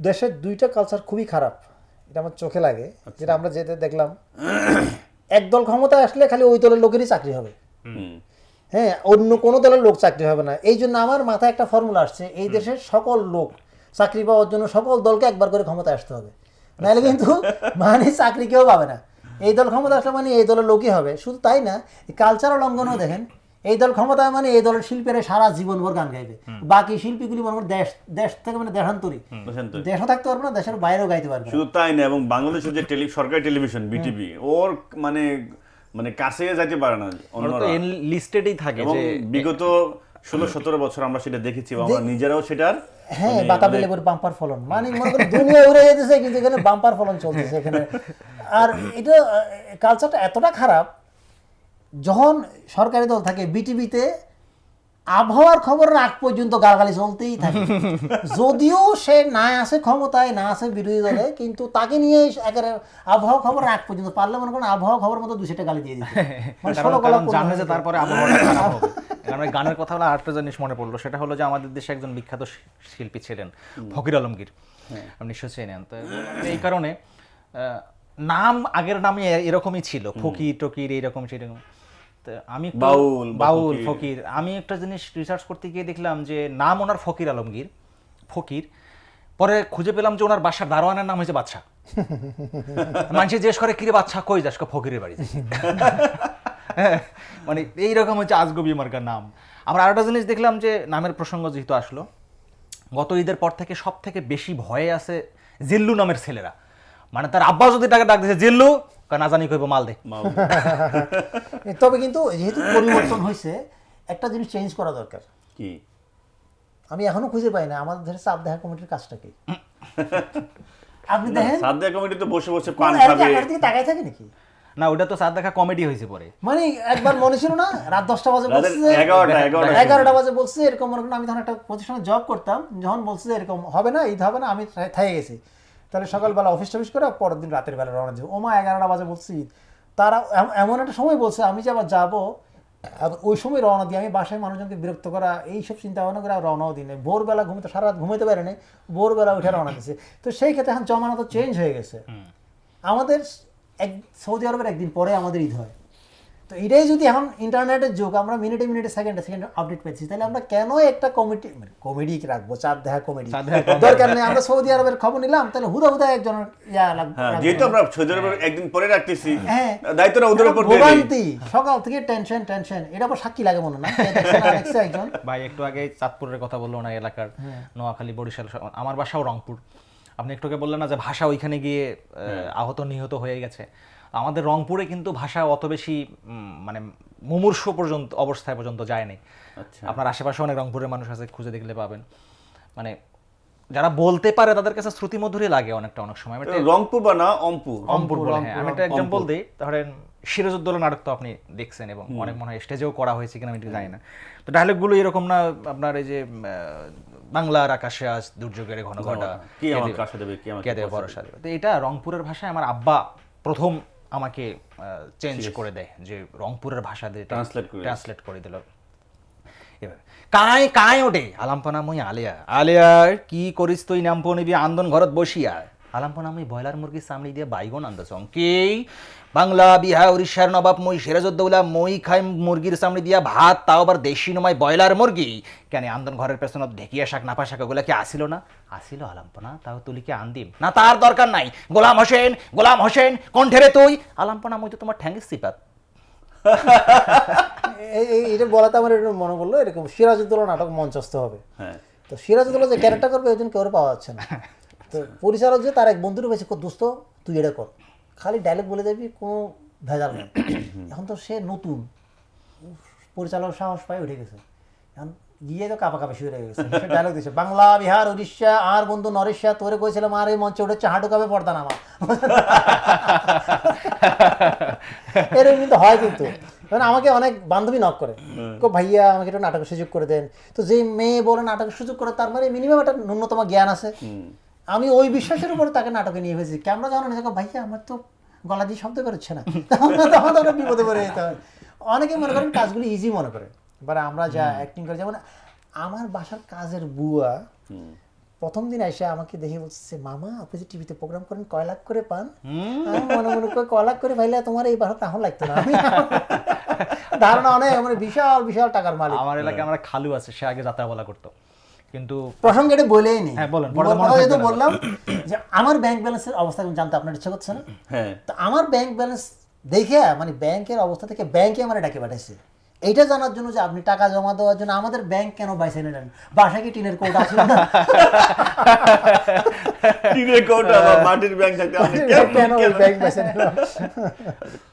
দেশের 2টা কালচার খুবই খারাপ, এটা আমার চোখে লাগে। যেটা আমরা যেতে দেখলাম, একদল ক্ষমতায় আসলে খালি ওই দলের লোকেরই চাকরি হবে, হ্যাঁ, অন্য কোনো দলের লোক চাকরি হবে না। এই জন্য আমার মাথায় একটা ফর্মুলা আসছে, এই দেশের সকল লোক চাকরি পাওয়ার জন্য সকল দলকে একবার করে ক্ষমতায় আসতে হবে, নাহলে কিন্তু মানে চাকরি কেউ পাবে না। এই দল ক্ষমতা আসলে মানে এই দলের লোকই হবে। শুধু তাই না, কালচারাল অঙ্গনও দেখেন, এই দল ক্ষমতায় মানে এই দলের শিল্পীরা সারা জীবনভর গান গাইবে, বাকি শিল্পীগুলি মনে করেন দেশ থেকে মানে দেশান্তরী, দেশও থাকতে পারবে না, দেশের বাইরেও গাইতে পারবে না। শুধু তাই না, এবং বাংলাদেশের যে সরকারি টেলিভিশন বিটিভি, ওর মানে মানে কাছে যাইতে পারে না অন্যরা, লিস্টেডই থাকে এবং যে বিগত 16-17 বছর আমরা সেটা দেখেছি, এবং আমরা নিজেরাও সেটার হ্যাঁ বাতাবি লেবুর বাম্পার ফলন, মানে মনে করেন দুনিয়া উড়ে যেতেছে, কিন্তু এখানে বাম্পার ফলন চলতেছে এখানে। আর এটা কালচারটা এতটা খারাপ, যখন সরকারি দল থাকে বিটিভিতে আবহাওয়ার খবরের আগ পর্যন্ত গালাগালি চলতেই থাকে, যদিও সে না আসে ক্ষমতায়, না আসে বিরোধী দলে, কিন্তু তাকে নিয়ে একেবারে আবহাওয়া খবরের আগ পর্যন্ত পারলে মনে করেন আবহাওয়া খবর মতো 200টা গালি দিয়ে দিতে, মানে কারণ জানে যে তারপরে আবহাওয়াটা খারাপ হবে। কারণ গানের কথা হলো, আরেকটা জিনিস মনে পড়লো, সেটা হলো যে আমাদের দেশে একজন বিখ্যাত শিল্পী ছিলেন ফকির আলমগীর, আপনি নিশ্চয়ই চেনেন। তো এই কারণে নাম আগের নামে এরকমই ছিল, ফকির টকির এইরকম সেরকম। আমি বাউল ফকির, আমি একটা জিনিস রিসার্চ করতে গিয়ে দেখলাম যে নাম ওনার ফকির আলমগীর, ফকির। পরে খুঁজে পেলাম যে ওনার বাসার দারোয়ানের নাম হয়েছে বাদশা। মানুষ জিজ্ঞেস করে, কিরে বাদশা কই যাস? ফকিরের বাড়িতে। মানে এইরকম হচ্ছে আজগবি মার্কার নাম। আমরা আরেকটা জিনিস দেখলাম যে নামের প্রসঙ্গ যেহেতু আসলো, গত ঈদের পর থেকে সব থেকে বেশি ভয়ে আছে জিল্লু নামের ছেলেরা। মানে তার আব্বা যদি টাকা ডাক দিয়েছে জিল্লু, না জানি কইব মাল দে। তবে কিন্তু যেহেতু পরিবর্তন হয়েছে, একটা জিনিস চেঞ্জ করা দরকার। কি? আমি এখনো খুঁজে পাই না আমাদের দেশের চাঁদ দেখা কমিটির কাজটা কি। আপনি দেখেন চাঁদ দেখা কমিটি তো বসে বসে পান খাবে, তাকাই থাকে নাকি? না, ওটা তো চাঁদ দেখা কমেডি হয়েছে পরে। মানে একবার মনে ছিল না, রাত 10টা বাজে বলছে, 11টা বাজে বলছে এরকম। মনে করেন আমি তখন একটা প্রতিষ্ঠানে জব করতাম, যখন বলছে এরকম হবে না, ঈদ হবে না, আমি থেকে গেছি। তাহলে সকালবেলা অফিস টফিস করে পরের দিন রাতের বেলা রওনা দিব। ওমা 11টা বাজে বলছি, তারা এমন একটা সময় বলছে আমি যে আবার যাবো, ওই সময় রওনা দিয়ে আমি বাসায় মানুষজনকে বিরক্ত করা এইসব চিন্তা ভাবনা করে রওনাও দিই নাই। ভোরবেলা সারা রাত ঘুমাইতে পারে নাই, ভোরবেলা উঠে রওনা দিচ্ছে। তো সেই ক্ষেত্রে এখন জমানা তো চেঞ্জ হয়ে গেছে। আমাদের সৌদি আরবের একদিন পরে আমাদের ঈদ হয়, তো এটাই যদি এখন ইন্টারনেটের যুগ, আমরা মিনিটে মিনিটে সেকেন্ডে আপডেট পেয়েছি, তাহলে আমরা কেন একটা কমেডি রাখবো? চাঁদ দেখা কমেডি দরকার নেই। আমরা সৌদি আরবের খবর নিলাম, তাহলে হুদা একজনের যেহেতু আমরা সৌদি আরবের একদিন পরে রাখতেছি, দায়িত্বটা ওদের উপর দিয়ে ভোগান্তি, সকাল থেকে টেনশন। এটা আবার সাক্ষী লাগে মনে না একজন ভাই একটু আগে চাঁদপুরের কথা বললো না, এলাকার নোয়াখালী বরিশাল, আমার বাসাও রংপুর। আপনি একটু আগে বললেন না যে ভাষা ওইখানে গিয়ে আহত নিহত হয়ে গেছে। আমাদের রংপুরে কিন্তু ভাষা অত বেশি মানে মুমূর্ষু পর্যন্ত অবস্থায় পর্যন্ত যায়নি। আপনার আশেপাশে অনেক রংপুরের মানুষ আছে, খুঁজে দেখলে পাবেন। মানে যারা বলতে পারে তাদের কাছে শ্রুতিমধুরী লাগে অনেকটা অনেক সময়। রংপুর বা না অম্পুর বলে, হ্যাঁ, আমি একটা এক্সাম্পল দিই। ধরেন সিরাজউদ্দৌলা নাটক তো আপনি দেখছেন, এবং অনেক মনে হয় স্টেজেও করা হয়েছে কিনা আমি জানি না। তো ডায়লগগুলো এরকম না, আপনার এই যে বাংলার আকাশে আজ দুর্যোগের ঘন ঘটা, কি আমার কাছে দেবে, কি আমাকে কে দেবে ভরসা দেবে। তো এটা রংপুরের ভাষায় আমার আব্বা প্রথম আমাকে চেঞ্জ করে দেয়, যে রংপুরের ভাষা দিয়ে ট্রান্সলেট করে দিল এভাবে। কাই কাই ওঠে আলাম্পনা মই আলিয়া আলিয়ার কি করিস তুই নামপো নিবি আন্দন ঘরত বসিয়া আলাম্পনা মই ব্রয়লার মুরগির সামনে দিয়ে বাইগন আন্দাসং কি বাংলা বিহার উড়িষ্যার নবাব মই সিরাজউদ্দৌলা মই খাই মুরগির সামনে দিয়া ভাত, তাও আবার দেশি নমাই ব্রয়লার মুরগি। কেন আন্দন ঘরের পেছনত ঢেকিয়া শাক নাপা শাক ওগুলা কি আসিল না? আসিল আলাম্পনা, তাও তুলিকে আনদিম না, তার দরকার নাই। গোলাম হোসেন কণ্ঠেরে তুই আলাম্পনা, মই তো তোমার ঠ্যাঙ্গিস সিপাত। এটা বলাতে আমার এটা মনে পড়লো, এরকম সিরাজউদ্দৌলা নাটক মঞ্চস্থ হবে, তো সিরাজউদ্দৌলা যে ক্যারেক্টার করবে ওই জন্য কেউ পাওয়া যাচ্ছে না। তো পরিচালক যে তার এক বন্ধুর বেশি দোস্ত তুই এটা কর, খালি ডায়লগ বলে যাবি, কোনো ভেজাল নেই। এখন তো সে নতুন পরিচালক, সাহস পায় উঠে গেছে, এখন গিয়ে তো কাপাকাপি শুরু হয়ে গেছে। সে ডায়লগ দিচ্ছে, বাংলা বিহার উড়িষ্যা আর বন্ধু নরেশিয়া, তোরে কইছিলাম আর এই মঞ্চে উঠেছে হাঁটু কাপে পর্দা নামা। এরকম কিন্তু হয়, কিন্তু মানে আমাকে অনেক বান্ধবী নক করে, ভাইয়া আমাকে একটা নাটকের সুযোগ করে দেন। তো যে মেয়ে বলে নাটকের সুযোগ করে, তার মানে মিনিমাম একটা ন্যূনতম জ্ঞান আছে। আমি ওই বিশ্বাসের উপরে তাকে নাটকে নিয়ে ফেলেছি। ক্যামেরা জানো না, ভাইয়া আমার তো গলা দিয়ে শব্দ বেরোচ্ছে না, তখন তো বিপদে পড়ে যেতে হয়। অনেকে মনে করেন কাজগুলি ইজি মনে করে, এবার আমরা যা অ্যাক্টিং করি, যেমন আমার বাসার কাজের বুয়া প্রথম দিন এসে আমাকে দেখে বলছে, মামা আপনি যে টিভিতে প্রোগ্রাম করেন কয় লাখ করে পান? মনে মনে করে কয় লাখ করে পাইলে তোমার এই বাসাটা এখন লাগতো না। আমি ধারণা অনেক মানে বিশাল বিশাল টাকার মালিক। আমার এলাকায় আমার খালু আছে, সে আগে যাত্রা বলা করতো, কিন্তু প্রসঙ্গে এটা বলেই নি। হ্যাঁ বলেন। বললাম যে আমার ব্যাংক ব্যালেন্সের অবস্থা জানতে আপনার ইচ্ছা করছে না? তো আমার ব্যাংক ব্যালেন্স দেখে মানে ব্যাংকের অবস্থা থেকে ব্যাংকে আমার ডাকে পাঠাইছে এইটা জানার জন্য যে আপনি টাকা জমা দেওয়ার জন্য আমাদের ব্যাংক কেন বাইসে নিলেন। বাসা কি টিনের কোটা ছিল না? টিনের কোটা বা মাটির ব্যাংক থাকতে আপনি কেন ওই ব্যাংক বাইসে নিলেন?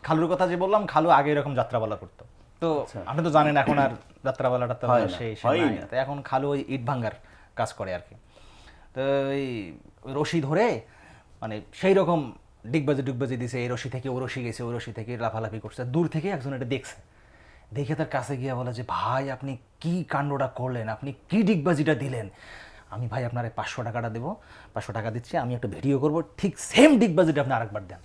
খালুর কথা যে বললাম, খালু আগে এরকম যাত্রা বলা করতো। তো আপনি তো জানেন এখন আর যাত্রা বলাটা তো সেই তো এখন খালু ওই ইট ভাঙ্গার কাজ করে আর কি। তো এই রশি ধরে মানে সেই রকম ডিগবাজি দিছে, এই রশি থেকে ও রশি গেছে, ওই রশি থেকে লাফালাফি করছে। দূর থেকে একজন এটা দেখছে, দেখে তার কাছে গিয়ে বলে যে, ভাই আপনি কি কাণ্ডটা করলেন, আপনি কি ডিগবাজিটা দিলেন? আমি ভাই আপনার 500 টাকাটা দেবো, 500 টাকা দিচ্ছি, আমি একটা ভিডিও করবো, ঠিক সেম ডিগবাজিটা আপনি আরেকবার দেন।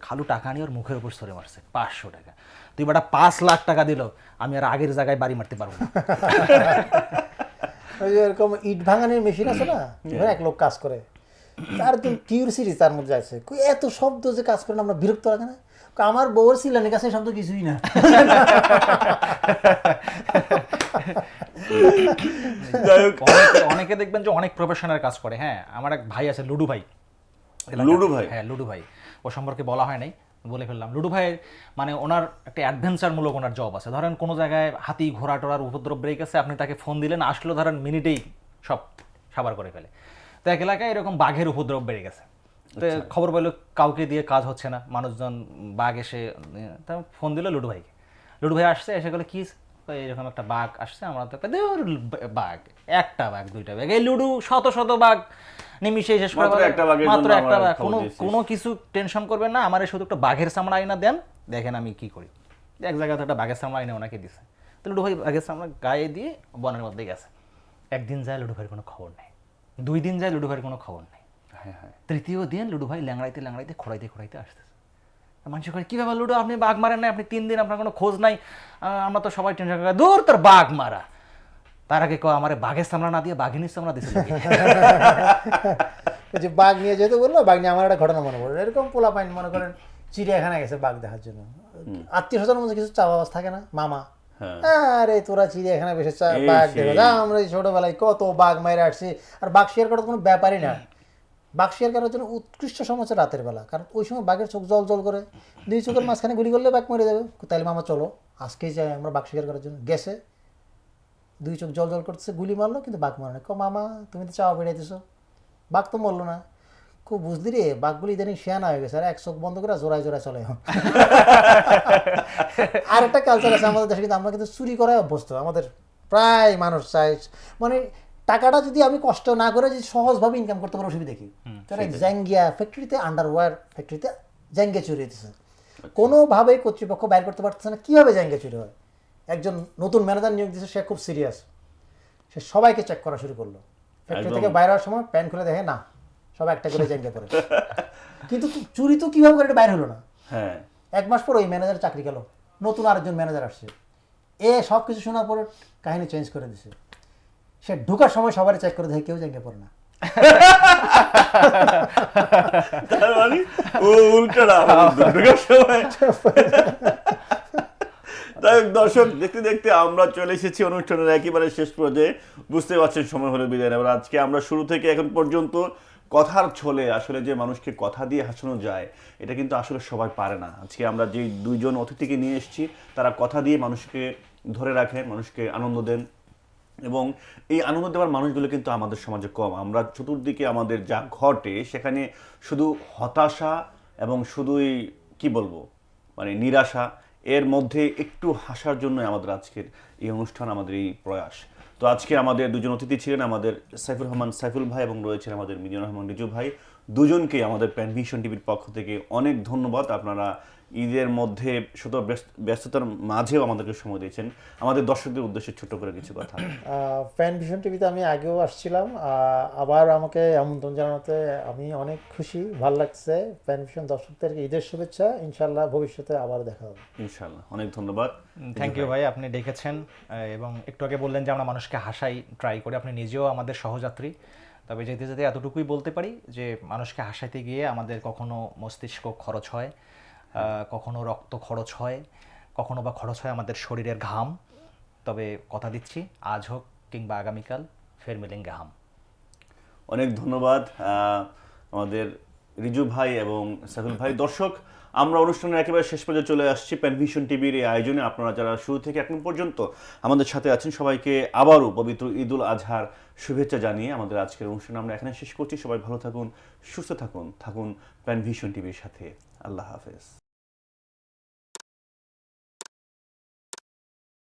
খালু টাকা নিয়ে ওর মুখের উপর সরে মারছে 500 টাকা। তুই বেটা 5 লাখ টাকা দিল, আমি আর আগের জায়গায় বাড়ি মারতে পারবো না। ওই যে এরকম ইট ভাঙানোর মেশিন আছে না, এক লোক কাজ করে, তার তো কিউরিসিটি তার মধ্যে আছে, এত শব্দ যে কাজ করেন আমরা বিরক্ত লাগে না? আমার বউর সিলানের কাছে শব্দ কিছুই না। অনেকে দেখবেন যে অনেক প্রফেশনাল কাজ করে। হ্যাঁ, আমার এক ভাই আছে, লুডু ভাই। হ্যাঁ, লুডু ভাই, ও সম্পর্কে বলা হয় নাই, বলে ফেললাম। লুডু ভাইয়ের মানে ওনার একটা অ্যাডভেঞ্চারমূলক ওনার জব আছে। ধরেন কোনো জায়গায় হাতি ঘোড়া টোড়ার উপদ্রব বেড়ে গেছে, আপনি তাকে ফোন দিলেন, আসলো, ধরেন মিনিটেই সব সাবার করে ফেলে। তো এক এলাকায় এরকম বাঘের উপদ্রব বেড়ে গেছে। তো খবর পেলো কাউকে দিয়ে কাজ হচ্ছে না, মানুষজন বাঘ এসে ফোন দিল লুডু ভাইকে। লুডু ভাই আসছে, এসে গেলো কি এরকম একটা বাঘ আসছে, আমরা তো বাঘ, একটা বাঘ, দুইটা বাঘ, এই লুডু শত শত বাঘ নিমিশে শেষ করে, মাত্র একটা বাঘ, কোনো কিছু টেনশন করবেন না, আমার শুধু একটা বাঘের চামড়া আইনা দেন, দেখেন আমি কি করি। এক জায়গায় তো একটা বাঘের চামড়া আইনা ওনাকে দিছে। তো লুডু ভাই বাঘের চামড়া গায়ে দিয়ে বনের মধ্যে গেছে। একদিন যায় লুডু ভাইয়ের কোনো খবর নেই, 2 দিন যায় লুডু ভাইয়ের কোনো খবর নেই, তৃতীয় দিন লুডু ভাই ল্যাংড়াইতে খোঁড়াইতে আসতেছে। মানুষ করে, কি ব্যাপার লুডু, আপনি বাঘ মারেন নাই, আপনি 3 দিন আপনার কোনো খোঁজ নাই, আমরা তো সবাই টেনশন করে, দূর তোর বাঘ মারা। তার আগে আমার বাঘের সামলা না দিয়ে বাঘিনীর সামলা দিচ্ছে। যে বাঘ নিয়ে যেতে বললো, বাঘ নিয়ে আমার একটা ঘটনা মনে পড়লো। এরকম পোলা পাইন মনে করেন চিড়িয়াখানায় গেছে বাঘ দেখার জন্য, আত্মীয় স্বজনের মধ্যে কিছু চাওয়া থাকে না, মামা আরে তোরা চিড়িয়াখানায় বেশি বাঘ দেখো, আমরা ছোটবেলায় কত বাঘ মাইরে আসছি। আর বাঘ শিকার করার কোনো ব্যাপারই না। বাঘ শিকার করার জন্য উৎকৃষ্ট সময় হচ্ছে রাতের বেলা, কারণ ওই সময় বাঘের চোখ জল জল করে, 2 চোখের মাঝখানে গুলি করলে বাঘ মরে যাবে। তাইলে মামা চলো আজকেই যাই আমরা বাঘ শিকার করার জন্য। গেছে, 2 চোখ জল জল করতেছে, গুলি মারলো কিন্তু বাঘ মারে না। মামা তুমি তো চাওয়া বেড়াইতেছো, বাঘ তো মরলো না। খুব বুঝলি রে, বাঘগুলি ইদানিং শেয়ানা হয়ে গেছে, আর 1 চোখ বন্ধ করে জোড়ায় চলে। আর একটা কালচার আছে আমাদের দেশে, কিন্তু আমরা কিন্তু চুরি করায় অভ্যস্ত। আমাদের প্রায় মানুষ চাই মানে টাকাটা যদি আমি কষ্ট না করে যদি সহজভাবে ইনকাম করতে পারো, অসুবিধা কি? জ্যাঙ্গিয়া ফ্যাক্টরিতে, আন্ডারওয়্যার ফ্যাক্টরিতে জ্যাঙ্গিয়া চুরি হইতেছে, কোনোভাবেই কর্তৃপক্ষ বাইর করতে পারতেছে না কীভাবে জ্যাঙ্গিয়া চুরি হয়। একজন নতুন ম্যানেজার নিয়োগ দিয়েছে, সে খুব সিরিয়াস, সে সবাইকে চেক করা শুরু করলো, ফ্যাক্টরি থেকে বাইরে হওয়ার সময় প্যান খুলে দেখে না সব একটা করে জায়গা করে, কিন্তু চুরি তো কিভাবে করে এটা বাইরে হলো না। হ্যাঁ, 1 মাস পর ওই ম্যানেজার চাকরি গেল, নতুন আরেকজন ম্যানেজার আসছে, সব কিছু শোনার পর কাহিনী চেঞ্জ করে দিছে। সে ঢোকার সময় সবাই চেক করে দেখে কেউ জায়গা পড়ে না। তার মানে ও উল্টাটা ঢোকার সময়। তাই দর্শক, দেখতে দেখতে আমরা চলে এসেছি অনুষ্ঠানের একেবারে শেষ পর্যায়ে। বুঝতে পারছেন সময় হলে বিদায় নেবার। আজকে আমরা শুরু থেকে এখন পর্যন্ত কথার ছলে আসলে যে মানুষকে কথা দিয়ে হাসানো যায়, এটা কিন্তু আসলে সবাই পারে না। আজকে আমরা যে দুইজন অতিথিকে নিয়ে এসেছি, তারা কথা দিয়ে মানুষকে ধরে রাখেন, মানুষকে আনন্দ দেন, এবং এই আনন্দ দেওয়ার মানুষগুলো কিন্তু আমাদের সমাজে কম। আমরা চতুর্দিকে আমাদের যা ঘটে সেখানে শুধু হতাশা এবং শুধুই কি বলবো মানে নিরাশা, এর মধ্যে একটু হাসার জন্য আমাদের আজকের এই অনুষ্ঠান, আমাদের এই প্রয়াস। তো আজকে আমাদের দুজন অতিথি ছিলেন আমাদের সাইফুর রহমান সাইফুল ভাই এবং রয়েছেন আমাদের মিজানুর রহমান রিজু ভাই। দুজনকে আমাদের প্যানভিশন টিভির পক্ষ থেকে অনেক ধন্যবাদ। আপনারা ঈদের মধ্যে শত ব্যস্ততার মাঝেও আমাদেরকে সময় দিয়েছেন। আমাদের দর্শকদের উদ্দেশ্যে ছোট্ট করে কিছু কথা। প্যান ভিশন টিভিতে আমি আগেও আসছিলাম, আবার আমাকে আমন্ত্রণ জানাতে আমি অনেক খুশি, ভালো লাগছে। প্যান ভিশন দর্শকদেরকে ঈদের শুভেচ্ছা, ইনশাল্লাহ ভবিষ্যতে আবার দেখা হবে। ইনশাআল্লাহ, অনেক ধন্যবাদ। থ্যাংক ইউ ভাই, আপনি ডেকেছেন এবং একটু আগে বললেন যে আমরা মানুষকে হাসাই ট্রাই করি। আপনি নিজেও আমাদের সহযাত্রী। তবে যেতে যেতে এতটুকুই বলতে পারি যে মানুষকে হাসাইতে গিয়ে আমাদের কখনো মস্তিষ্ক খরচ হয়, কখনো রক্ত খরচ হয়, কখনো বা খরচ হয় আমাদের শরীরের ঘাম। তবে কথা দিচ্ছি, আজ হোক কিংবা আগামীকাল ফের মিলেঙ্গে হাম। অনেক ধন্যবাদ আমাদের রিজু ভাই এবং সাইফুল ভাই। দর্শক, আমরা অনুষ্ঠানের একেবারে শেষ পর্যায়ে চলে আসছি প্যানভিশন টিভির এই আয়োজনে। আপনারা যারা শুরু থেকে এখন পর্যন্ত আমাদের সাথে আছেন, সবাইকে আবারও পবিত্র ঈদুল আজহার শুভেচ্ছা জানিয়ে আমাদের আজকের অনুষ্ঠান আমরা এখানে শেষ করছি। সবাই ভালো থাকুন, সুস্থ থাকুন, থাকুন প্যানভিশন টিভির সাথে। আল্লাহ হাফেজ।